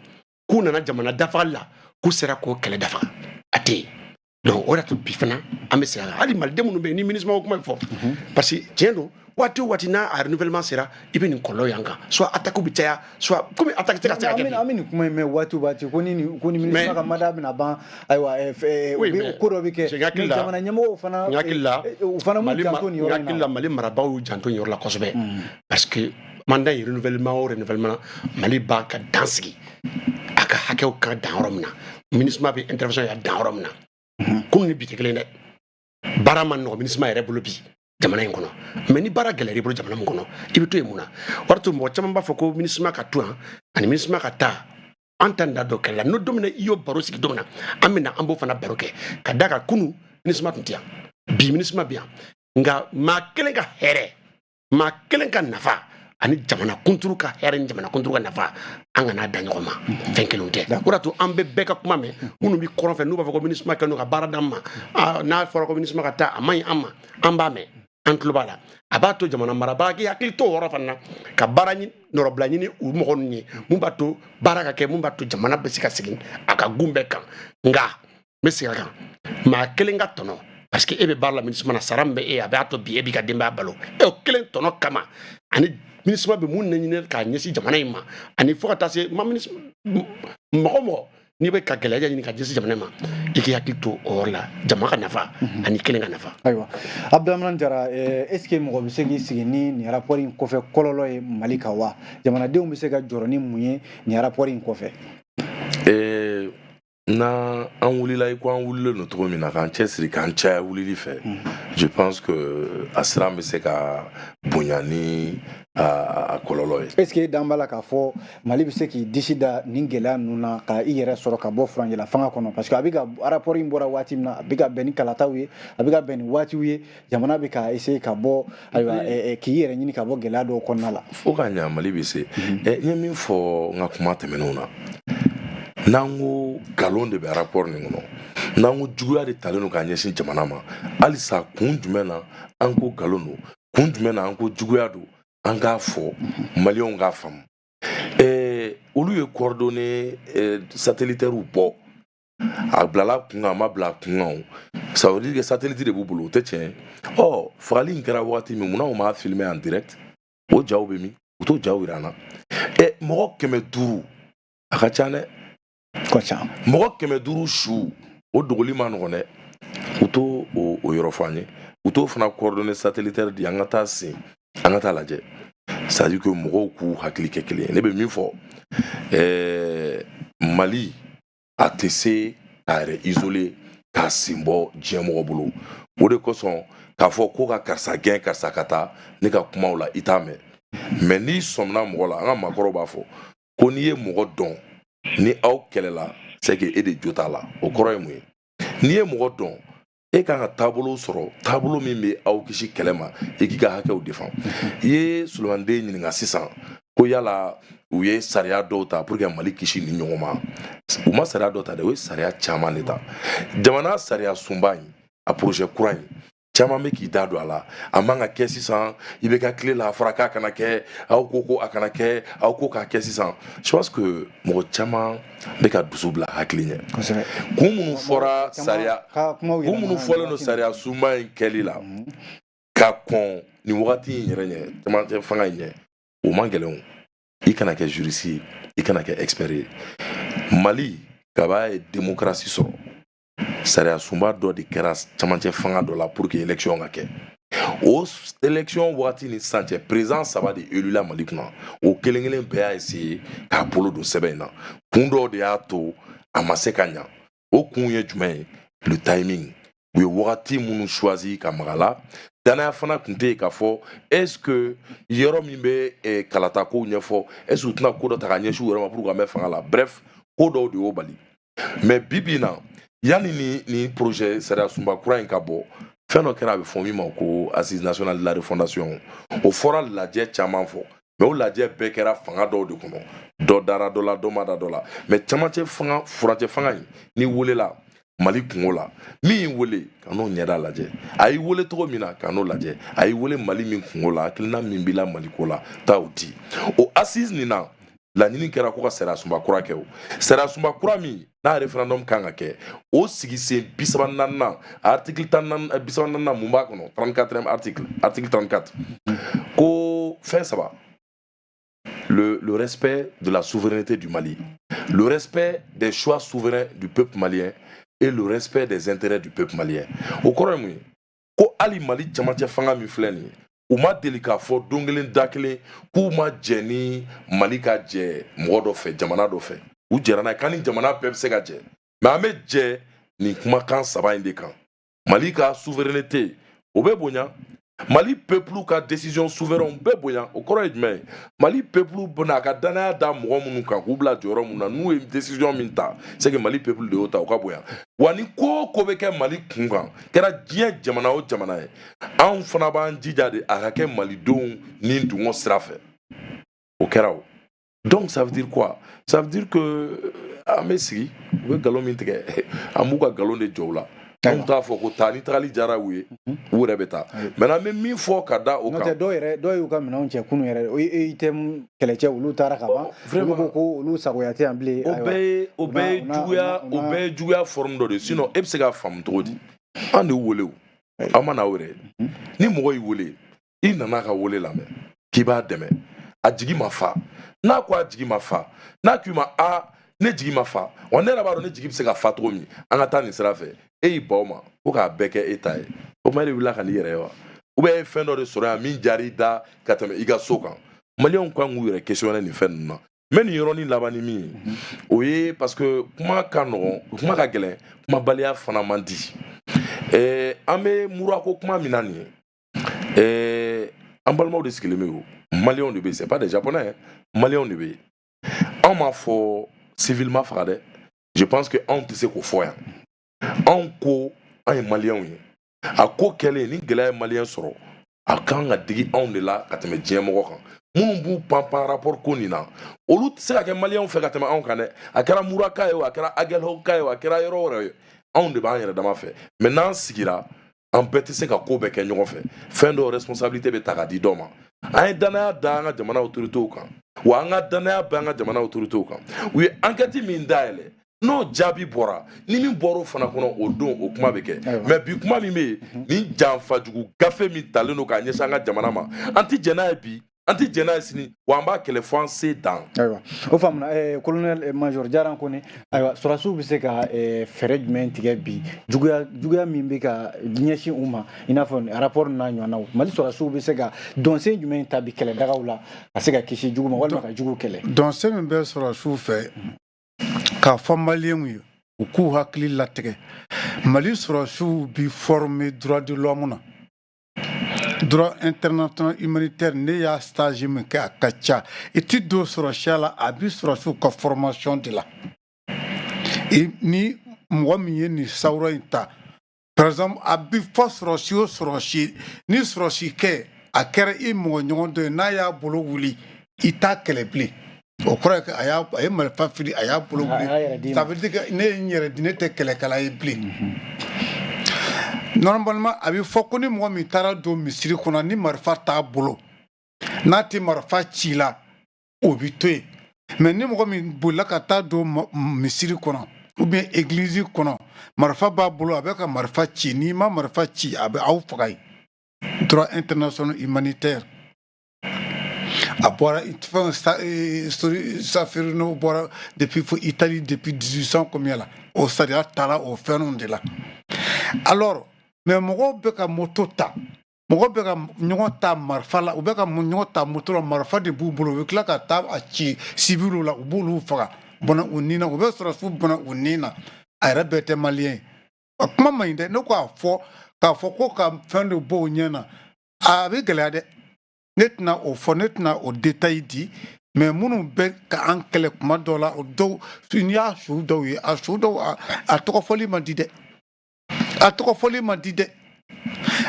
k'u nana jamana dafagali la k'u sera k'o kɛlɛ dafaga a tɛ yen donc o de y'a to bi fana an bɛ segin a kan hali maliden minnu bɛ yen ni MINUSMA ko kuma fɔ parce que tiɲɛ don waati o waati n'a renouvellement sera i bɛ nin kɔlɔlɔ y'an kan soit attaque bɛ caya soit komi attaque tɛ ka se ka kɛ bi an bɛ nin kuma in mɛn waati o waati ko ni MINUSMA ka mandat bɛna ban ayiwa ko dɔ bɛ kɛ jamana ɲɛmɔgɔw fana u fana m'u janto nin yɔrɔ in na n hakili la Mali marabagaw y'u janto nin yɔrɔ la kosɛbɛ parce que mandat in renouvellement o renouvellement Mali b'a ka dan sigi a ka hakɛw ka dan yɔrɔ min na MINUSMA bɛ intervention ya dan yɔrɔ min na kunun ni bi tɛ kelen dɛ baara ma nɔgɔ MINUSMA yɛrɛ bolo bi jamana in kɔnɔ mais ni baara gɛlɛyara i bolo jamana min kɔnɔ i bɛ to yen mun na o de to mɔgɔ caman b'a fɔ ko MINUSMA ka to yan ani MINUSMA ka taa an ta nin da dɔ kɛlɛ la n'o don min na i y'o baro sigi don min na an bɛ na an b'o fana baro kɛ ka da kan kunun MINUSMA tun tɛ yan bi MINUSMA bɛ yan nka maa kelen ka hɛrɛ maa kelen ka nafa ani jamana kunturu ka hɛrɛ ni jamana kunturu ka nafa an kana da ɲɔgɔn ma fɛn kelenw tɛ o de to an bɛɛ ka kuma mɛn minnu bɛ kɔrɔn fɛ n'u b'a fɔ ko MINUSMA kɛlen don ka baara d'an ma n'a fɔra ko MINUSMA ka taa a man ɲi an ma an b'a mɛn an tulo b'a la a b'a to jamana marabaga k'i hakili to o yɔrɔ fana na ka baara nɔrɔbila ɲini u mɔgɔ ninnu ye mun b'a to baara ka kɛ mun b'a to jamana bɛ se ka segin a ka gun bɛɛ kan nka n bɛ segin a kan maa kelen ka tɔnɔ parce que e bɛ baara la MINUSMA na sara min bɛ e a b'a to bi e b'i ka denbaya balo o kelen tɔnɔ kama ani MINUSMA bɛ mun ɲɛɲini k'a ɲɛsin jamana in ma ani fo ka taa se mɔgɔ n'i bɛ ka gɛlɛya ɲini ka ɲɛsin jamana ma i k'i hakili to o yɔrɔ la jama ka nafa ani kelen ka nafa. Ayiwa Abdramane Jara est ce que mɔgɔ bɛ se k'i sigi ni nin rapport in kɔfɛ kɔlɔlɔ ye Mali kan wa jamanadenw bɛ se ka jɔrɔ ni mun ye nin rapport in kɔfɛ? Na an wulila i ko an wulilen no cogo min na k'an cɛsiri k'an caya wulili fɛ je pense que a siran bɛ se ka bonya ni a kɔlɔlɔ ye. Est ce que dan b'a la k'a fɔ Mali bɛ se k'i disi da nin gɛlɛya ninnu na ka i yɛrɛ sɔrɔ ka bɔ furancɛla fanga kɔnɔ parce que a bɛ ka rapport in bɔra waati min na a bɛ ka bɛn ni kalataw ye a bɛ ka bɛn ni waatiw ye jamana bɛ ka essayer ka bɔ ayiwa k'i yɛrɛ ɲini ka bɔ gɛlɛya dɔw kɔnɔna la. Fo ka ɲa Mali bɛ se n ye min fɔ n ka kuma tɛmɛnenw na n'an ko galon de bɛ rapport nin kɔnɔ n'an ko juguya de talen don k'a ɲɛsin jamana ma halisa kun jumɛn na an ko galon don kun jumɛn na an ko juguya don an k'a fɔ maliyɛnw k'a faamu olu ye coordonnées satellitaires bɔ a bilala kun kan a ma bila kun kan ça veut dire que satellite de b'u bolo o tɛ tiɲɛ fagali in kɛra waati min munna u m'a filmer en direct o jaw bɛ min u t'o jaw yira an na mɔgɔ 500 a ka ca dɛ mɔgɔ 500 su o dogoli ma nɔgɔn dɛ u t'o o yɔrɔ fɔ an ye u t'o fana coordonnées satellitaires di an ka taa sen an ka taa lajɛ c'est à dire que mɔgɔw k'u hakili kɛ kelen ye ne bɛ min fɔ Mali a tɛ se k'a yɛrɛ isoler k'a sen bɔ diɲɛ mɔgɔ bolo o de kosɔn k'a fɔ ko ka karisa gɛn karisa ka taa ne ka kumaw la i t'a mɛn mais n'i sɔmina mɔgɔ la an ka maakɔrɔw b'a fɔ ko n'i ye mɔgɔ dɔn ni aw kɛlɛla c'est que e de jo t'a la o kɔrɔ ye mun ye n'i ye mɔgɔ dɔn e kan ka taabolo sɔrɔ taabolo min bɛ aw kisi kɛlɛ ma e k'i ka hakɛw défend i ye Sulemani den ɲininka sisan ko yala u ye sariya dɔw ta pour que Mali kisi ni ɲɔgɔn ma u ma sariya dɔw ta dɛ u ye sariya caman de ta jamana sariya sunba in a projet kura in caman bɛ k'i da don a la a man ka kɛ sisan i bɛ ka tile la a fɔra k'a kana kɛ aw ko a kana kɛ aw ko k'a kɛ sisan je pense que mɔgɔ caman bɛ ka dusu bila hakili ɲɛ kun minnu fɔra sariya kun minnu fɔlen don sariya sunba in kɛli la ka kɔn nin wagati in yɛrɛ ɲɛ camancɛ fanga in ɲɛ o man gɛlɛn i kana kɛ juriste ye i kana kɛ expert ye Mali kaba ye démocratie sɔrɔ sariya sunba dɔ de kɛra camancɛ fanga dɔ la pour que élection ka kɛ o élection waati ni sisan cɛ président 3 de élula Mali kunna o kelen kelen bɛɛ y'a essayer k'a bolo don sɛbɛn in na kun dɔw de y'a to a ma se ka ɲa o kun ye jumɛn ye le timing u ye wagati minnu choisi ka maga la danaya fana tun tɛ yen k'a fɔ est ce que yɔrɔ min bɛ kalata kow ɲɛfɔ est ce que u tɛna ko dɔ ta ka ɲɛsin u yɛrɛ ma pour que ka mɛn fanga la bref ko dɔw de y'o bali mais bi bi in na yanni ni projet sariya sunba kura in ka bɔ fɛn dɔ kɛra a bɛ fɔ min ma ko assise nationale de la refondation o fɔra lajɛ caman fɔ mais o lajɛ bɛɛ kɛra fanga dɔw de kɔnɔ dɔ dara dɔ la dɔ ma da dɔ la mais camancɛ fanga furancɛ fanga in ni welela Mali kungo la min y'i wele ka n'o ɲɛda lajɛ a y'i wele cogo min na ka n'o lajɛ a y'i wele Mali min kungo la hakilina min b'i la Mali ko la taa o di o assise nin na laɲini kɛra ko ka sariya sunba kura kɛ o sariya sunba kura min n'a référendum kan ka kɛ o sigi sen 34 article 34 mun b'a kɔnɔ 34e article 34 ko fɛn saba le respect de la souveraineté du Mali le respect des choix souverains du peuple malien et le respect des intérêts du peuple malien o kɔrɔ ye mun ye ko hali Mali camancɛ fanga min filɛ nin ye u ma deli k'a fɔ don kelen da kelen k'u ma jɛ ni Mali ka jɛ mɔgɔ dɔ fɛ jamana dɔ fɛ u jɛra n'a ye k'an ni jamana bɛɛ bɛ se ka jɛ mais an bɛ jɛ nin kumakan saba in de kan Mali ka souveraineté o bɛ bonya Mali peuple ka décision souverain bɛɛ bonya o kɔrɔ ye jumɛn ye Mali peuple bɛna a ka danaya da mɔgɔ minnu kan k'u bila jɔyɔrɔ minnu na n'u ye décision min ta c'est que Mali peuple de y'o ta o ka bonya wa ni ko o ko bɛ kɛ Mali kun kan kɛra diɲɛ jamana o jamana ye anw fana b'an jija de a ka kɛ malidenw ni dungo sira fɛ o kɛra o donc ça veut dire quoi ça veut dire que an bɛ sigi u bɛ nkalon min tigɛ an b'u ka nkalon de jɔ u la anw t'a fɔ ko taa ni tagali diyara u ye u yɛrɛ bɛ taa maintenant an bɛ min fɔ ka da o kan dɔw y'u ka minɛnw cɛ kunun yɛrɛ i tɛ kɛlɛcɛ olu taara ka ban olu ko ko olu sagoya tɛ yan bilen o bɛɛ ye juguya forme dɔ de sinon e bɛ se ka faamu cogo di an de y'u wele o an ma na o yɛrɛ ni mɔgɔ y'i wele i nana ka wele lamɛn k'i b'a dɛmɛ a jigi ma fa n'a ko a jigi ma fa n'a k'i ma ne jigi ma fa wa ne yɛrɛ b'a dɔn ne jigi bɛ se ka fa cogo min an ka taa nin sira fɛ e y'i ban o ma ko k'a bɛɛ kɛ e ta ye o ma de wulila ka n'i yɛrɛ ye wa ou bien e ye fɛn dɔ de sɔrɔ yan min diyara i da ka tɛmɛ i ka so kan maliyɛnw kan k'u yɛrɛ questionner nin fɛn ninnu na n bɛ nin yɔrɔnin laban ni min ye o ye parce que kuma ka nɔgɔn kuma ka gɛlɛn kumabaliya fana man di an bɛ mura ko kuma min na nin ye an balimaw de sigilen bɛ yen maliyɛnw de bɛ yen c'est pas des japonais maliyɛnw de bɛ yen anw m'a fɔ civil ma faga dɛ je pense que anw tɛ se k'o fɔ yan anw ko an ye maliyɛnw ye a ko kɛlen ni gɛlɛya ye maliyɛn sɔrɔ a kan ka digi anw de la ka tɛmɛ diɲɛ mɔgɔ kan minnu b'u panpan rapport ko nin na olu tɛ se ka kɛ maliyɛnw fɛ ka tɛmɛ anw kan dɛ a kɛra muraka ye o a kɛra agɛlho ka ye o a kɛra yɔrɔ wɛrɛ ye anw de b'an yɛrɛ dama fɛ mais n'an sigira an bɛɛ tɛ se ka ko bɛɛ kɛ ɲɔgɔn fɛ fɛn dɔw responsabilité bɛ ta ka di dɔw ma an ye danaya da an ka jamana autorités kan wa an ka danaya bɛ an ka jamana autorités kan u ye enquête min dayɛlɛ n'o jaabi bɔra ni min bɔra o fana kɔnɔ o don o kuma bɛ kɛ mais bi kuma min bɛ yen nin janfajugu gafe min talen don k'a ɲɛsin an ka jamana ma an tɛ jɛn n'a ye bi an tɛ jɛn n'a ye sini wa an b'a kɛlɛ fo an se dan. ayiwa o faamuna colonel major Jaran Kone ayiwa sɔrɔdasiw bɛ se ka fɛɛrɛ jumɛn tigɛ bi juguya min bɛ ka ɲɛsin u ma i n'a fɔ rapport n'a ɲɔgɔnnaw mali sɔrɔdasiw bɛ se ka dɔnsen jumɛn ta bi kɛlɛdagaw la ka se ka kisi jugu ma walima ka jugu kɛlɛ. dɔnsen min bɛ sɔrɔdasiw fɛ k'a fɔ maliyɛnw ye u k'u hakili latigɛ mali sɔrɔdasiw bi former droit de l'homme na droit international humanitaire ne y'a stage min kɛ a ka ca i ti don sɔrɔsiya la a bi sɔrɔsiw ka formation de la ni mɔgɔ min ye nin sawura in ta par exemple a bi fɔ sɔrɔsi o sɔrɔsi ni sɔrɔsi kɛ a kɛra i mɔgɔ ɲɔgɔn dɔ ye n'a y'a bolo wuli i t'a kɛlɛ bilen o kɔrɔ ye a ye marifa fili a y'a bolo wuli ça veut dire que ne ye n yɛrɛ di ne tɛ kɛlɛkɛla ye bilen normalement a bɛ fɔ ko ni mɔgɔ min taara don misiri kɔnɔ ni marifa t'a bolo n'a tɛ marifa ci la o bɛ to yen mais ni mɔgɔ min bolila ka taa don misiri kɔnɔ ou bien église kɔnɔ marifa b'a bolo a bɛ ka marifa ci n'i ma marifa ci a bɛ aw faga yen droit international humanitaire a bɔra Safirino bɔra depuis fo Italie depuis 1800 combien la o sariya taara o fɛnw de la alors mais mɔgɔw bɛ ka moto ta mɔgɔw bɛ ka ɲɔgɔn ta marifa la u bɛ ka ɲɔgɔn ta moto la marifa de b'u bolo u bɛ tila ka taa a ci civil la u b'olu faga bɔnna u ni na u bɛ sɔrɔsiw bɔnna u ni na a yɛrɛ bɛɛ tɛ maliyɛn ye a kuma man ɲi dɛ ne ko k'a fɔ ko ka fɛn dɔ bɔ o ɲɛ na a bɛ gɛlɛya dɛ ne tɛna o fɔ ne tɛna o détail di mais minnu bɛ ka an kɛlɛ kuma dɔw la o dɔw n'i y'a su dɔw ye a su dɔw a tɔgɔfɔli man di dɛ a tɔgɔfɔli man di dɛ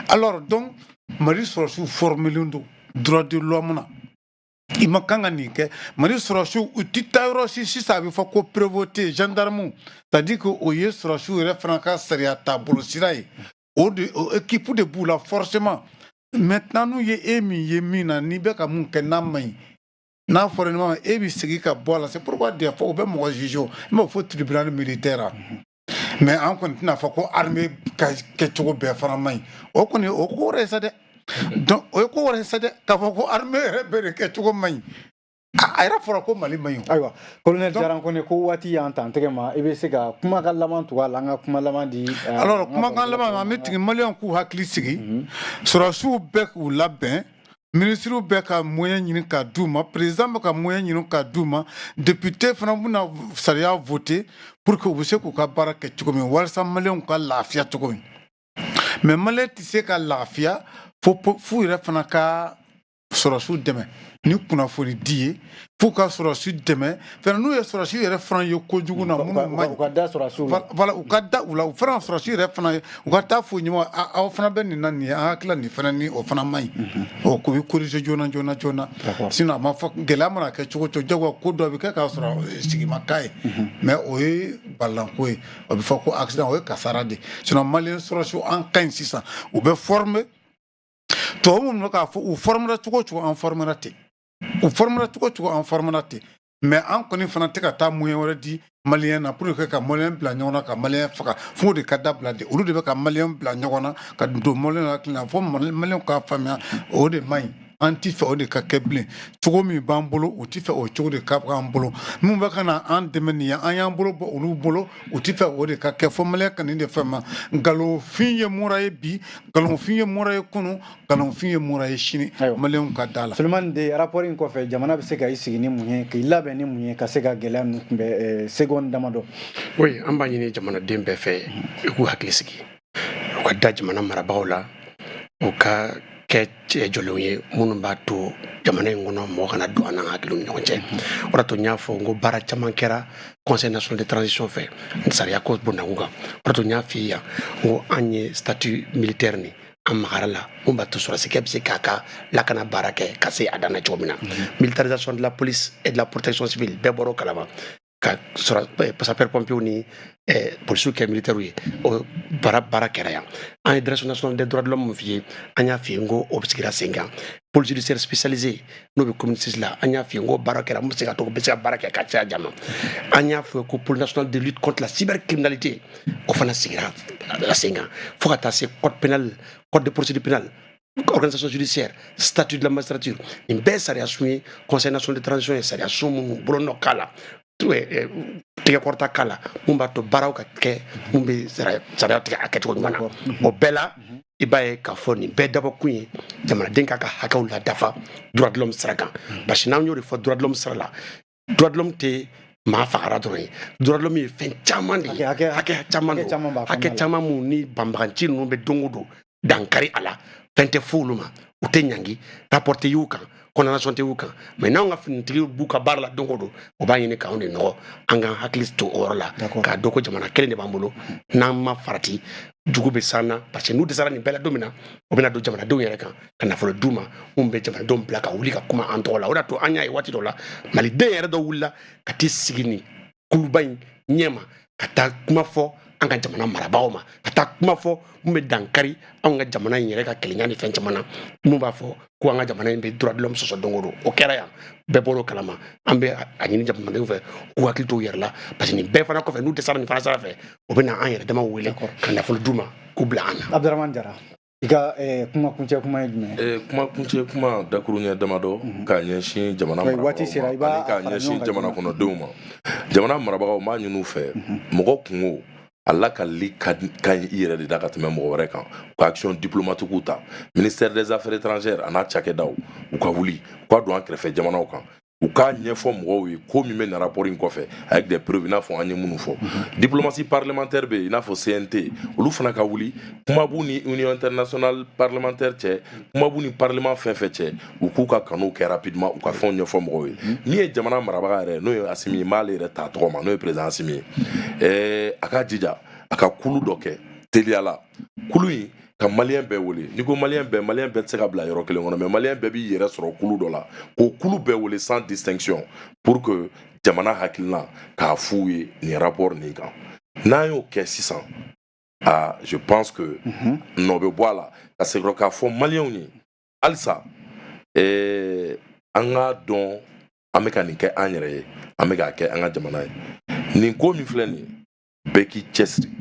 alors donc mali sɔrɔsiw formelen don droit de l'homme na i ma kan ka nin kɛ mali sɔrɔsiw u ti taa yɔrɔ si sisan a bɛ fɔ ko prévôté gendarme c'est à dire que o ye sɔrɔsiw yɛrɛ fana ka sariya taabolo sira ye o équipe de b'u la forcément maintenant n'u ye e min ye min na n'i bɛ ka mun kɛ n'a man ɲi n'a fɔra ne ma e bɛ segin ka bɔ a la c'est pourquoi des fois u bɛ mɔgɔ juge o i m'o fɔ tribunal militaire mais an kɔni tɛna fɔ ko armée ka kɛcogo bɛɛ fana man ɲi o kɔni o ko wɛrɛ ye sa dɛ donc o ye ko wɛrɛ ye sa dɛ k'a fɔ ko armée yɛrɛ bɛɛ de kɛcogo man ɲi a yɛrɛ fɔra ko mali man ɲi o. ayiwa colonel Jaran Kone ko waati y'an ta an tɛgɛ ma i bɛ se ka kumakan laban tugu a la an ka kuma laban di. alors kumakan laban an bɛ tigɛ maliyɛnw k'u hakili sigi sɔrɔsiw bɛɛ k'u labɛn ministre bɛɛ ka moyen ɲini ka d'u ma président bɛ ka moyen ɲini ka d'u ma député fana bɛna sariya voter pour que u bɛ se k'u ka baara kɛ cogo min walasa maliyɛnw ka lafiya cogo min mais maliyɛn tɛ se ka lafiya f'u yɛrɛ fana ka sɔrɔsiw dɛmɛ ni kunnafoni di ye f'u ka sɔrɔsiw dɛmɛ fɛnɛ n'u ye sɔrɔsiw yɛrɛ fana ye kojugu na minnu ma ɲi u ka da sɔrɔsiw la voilà u ka da u la u fana sɔrɔsiw yɛrɛ fana ye u ka taa fɔ ɲɔgɔn aw fana bɛ nin na nin ye an hakili la nin fana ni o fana ma ɲi o ko bɛ corriger joona sinon a ma fɔ gɛlɛya mana kɛ cogo o cogo jagoya ko dɔ bɛ kɛ k'a sɔrɔ sigi ma k'a ye mais o ye balalanko ye o bɛ fɔ ko accident o ye kasara de sinon maliyɛn sɔrɔsiw an ka ɲi sisan u bɛ former tubabu minnu bɛ k'a fɔ u formera cogo o cogo an formera ten u formera cogo o cogo an formera ten mais an kɔni fana tɛ ka taa moyen wɛrɛ di maliyɛn na pour que ka maliyɛn bila ɲɔgɔn na ka maliyɛn faga f'o de ka dabila de olu de bɛ ka maliyɛn bila ɲɔgɔn na ka don maliyɛn hakili la fo maliyɛn k'a faamuya o de man ɲi an ti fɛ o de ka kɛ bilen cogo min b'an bolo u ti fɛ o cogo de ka b'an bolo mun bɛ ka na an dɛmɛ nin ye an y'an bolo bɔ olu bolo u ti fɛ o de ka kɛ fɔ maliyɛn ka nin de fɛ ma nkalonfin ye mura ye bi nkalonfin ye mura ye kunu nkalonfin ye mura ye sini maliyɛnw ka da la. Sulemani de rapport in kɔfɛ jamana bɛ se ka i sigi ni mun ye k'i labɛn ni mun ye ka se ka gɛlɛya ninnu kunbɛn seconde damadɔ. Oui, an b'a ɲini jamanaden bɛɛ fɛ i k'u hakili sigi u ka da jamana marabagaw la u ka kɛ jɔlenw ye minnu b'a to jamana in kɔnɔ mɔgɔ kana don an n'an hakiliw ni ɲɔgɔn cɛ. O de to n y'a fɔ n ko baara caman kɛra conseil national de transition fɛ sariya ko bɔnnaku kan. O de to n y'a f'i yan n ko an ye statut militaire ni an magara la mun b'a to sɔrɔsikɛ bɛ se k'a ka lakana baara kɛ ka se a dan na cogo min na. Militarisation de la police et de la protection civile bɛɛ bɔra o kalama ka sapeur pompiers ni policiers kɛ militaires ye o baara kɛra yan. An ye direction nationale des droits de l'homme mun f'i ye an y'a f'i ye n ko o sigira sen kan. Pôle judiciaire spécialisé n'o bɛ commune 6 la an y'a f'i ye n ko baara kɛra mun bɛ se ka to bɛ se ka baara kɛ ka caya jama. An y'a fɔ ko pôle national de lutte contre la cybercriminalité o fana sigira sen kan fo ka taa se code pénal code de procédure pénale organisation judiciaire statut de la magistrature nin bɛɛ sariya sun ye conseil national de transition ye sariya sun minnu bolo nɔ k'a la tigɛ kɔrɔta k'a la mun b'a to baaraw ka kɛ mun bɛ sariya tigɛ a kɛcogo ɲuman na o bɛɛ la i b'a ye k'a fɔ nin bɛɛ dabɔkun ye jamanaden k'a ka hakɛw ladafa droit de l'homme sira kan parce que n'an y'o de fɔ droit de l'homme sira la droit de l'homme tɛ maa fagara dɔrɔn ye droit de l'homme ye fɛn caman de ye hakɛ caman mun ni banbaganci ninnu bɛ don o don dankari a la fɛn tɛ fo olu ma u tɛ ɲangi rapport tɛ y'u kan condamnation tɛ y'u kan mais n'anw ka finitigiw b'u ka baara la don o don o b'a ɲini k'anw de nɔgɔ an ka hakili to o yɔrɔ la k'a dɔn ko jamana kelen de b'an bolo n'an ma farati jugu bɛ s'an na parce que n'u dɛsɛra nin bɛɛ la don min na o bɛna don jamanadenw yɛrɛ kan ka nafolo d'u ma mun bɛ jamanadenw bila ka wuli ka kuma an tɔgɔ la o de y'a to an y'a ye waati dɔ la maliden yɛrɛ dɔ wulila ka t'i sigi nin kuluba in ɲɛma ka taa kuma fɔ an ka jamana marabagaw ma ka taa kuma fɔ mun bɛ dankari an ka jamana in yɛrɛ ka kelenya ni fɛn caman na mun b'a fɔ ko an ka jamana in bɛ droit de l'homme sɔsɔ don o don o kɛra yan bɛɛ bɔr'o kalama an bɛ a ɲini jamanadenw fɛ k'u hakili to u yɛrɛ la parce que nin bɛɛ fana kɔfɛ n'u dɛsɛra nin fana sira fɛ o bɛ na an yɛrɛ dama wele ka nafolo d'u ma k'u bila an na. Abdramane Jara i ka kuma kuncɛ kuma ye jumɛn? Kuma kuncɛ kuma dakuruɲɛ damadɔ k'a ɲɛsin jamana marabagaw ma ani k'a ɲɛsin jamana kɔnɔdenw ma. Jamana marabagaw m'a ɲini u fɛ mɔgɔ kungo a lakali ka ɲi i yɛrɛ de da ka tɛmɛ mɔgɔ wɛrɛ kan u ka action diplomatiques ta ministère des affaires étrangères a n'a cakɛdaw u ka wuli u ka don an kɛrɛfɛ jamanaw kan u k'a ɲɛfɔ mɔgɔw ye ko min bɛ na rapport in kɔfɛ avec des preuves i n'a fɔ an ye minnu fɔ diplomatie parlementaire bɛ yen i n'a fɔ CNT olu fana ka wuli kuma b'u ni union internationale parlementaire cɛ kuma b'u ni parlement fɛn fɛn cɛ u k'u ka kanuw kɛ rapidement u ka fɛnw ɲɛfɔ mɔgɔw ye min ye jamana marabaga yɛrɛ n'o ye Asimi ye n b'ale yɛrɛ ta tɔgɔ ma n'o ye président Asimi ye a ka jija a ka kulu dɔ kɛ teliya la kulu in ka maliyɛn bɛɛ wele n'i ko maliyɛn bɛɛ tɛ se ka bila yɔrɔ kelen kɔnɔ mais maliyɛn bɛɛ b'i yɛrɛ sɔrɔ kulu dɔ la k'o kulu bɛɛ wele sans distinction pour que jamana hakilina k'a f'u ye nin rapport nin kan n'an y'o kɛ sisan je pense que nɔ bɛ bɔ a la ka segin k'a fɔ maliyɛnw ye halisa an k'a dɔn an bɛ ka nin kɛ an yɛrɛ ye an bɛ k'a kɛ an ka jamana ye nin ko min filɛ nin ye bɛɛ k'i cɛsiri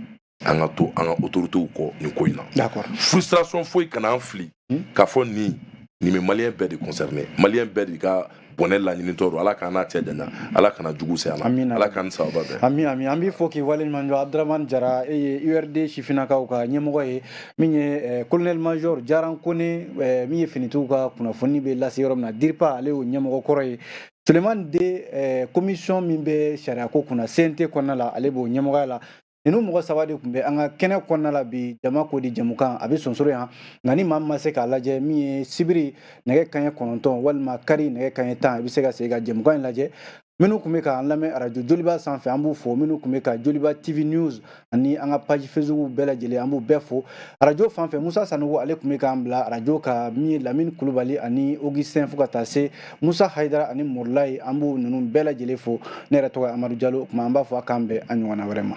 an ka to an ka autorités kɔ nin ko in na frustration foyi kana an fili k'a fɔ nin bɛ maliyɛn bɛɛ de concerné maliyɛn bɛɛ de ka bɔnɛ laɲinitɔ don ala k'an n'a cɛ janya ala kana jugu se an na ala k'an sababa bɛɛ ami an b'i fɔ k'i waleɲuman dɔn Abdramane Jara e ye URD sifinnakaw ka ɲɛmɔgɔ ye min ye colonel major Jaran Kone min ye finitigiw ka kunnafoni bɛ lase yɔrɔ min na DIRPA ale y'o ɲɛmɔgɔ kɔrɔ ye Sulemani de commission min bɛ sariya ko kunna CNT kɔnɔna la ale b'o ɲɛmɔgɔya la ninnu mɔgɔ saba de tun bɛ an ka kɛnɛ kɔnɔna la bi jama ko di jamukan a bɛ sonsoro yan nka ni maa min ma se k'a lajɛ min ye sibiri nɛgɛ kanɲɛ 9 walima kari nɛgɛ kanɲɛ 10 i bɛ se ka segin ka jamukan in lajɛ minnu tun bɛ k'an lamɛn arajo Joliba sanfɛ an b'u fo minnu tun bɛ ka Joliba TV News ani an ka page Facebook bɛɛ lajɛlen an b'u bɛɛ fo arajo fanfɛ Musa Sanogo ale tun bɛ k'an bila arajo ka min ye Lamini Kulubali ani Augustin fo ka taa se Musa Hayidara ani Morulayi an b'u ninnu bɛɛ lajɛlen fo ne yɛrɛ tɔgɔ ye Amadu Jalo o tuma an b'a fɔ a k'an bɛn a ɲɔgɔnna wɛrɛ ma.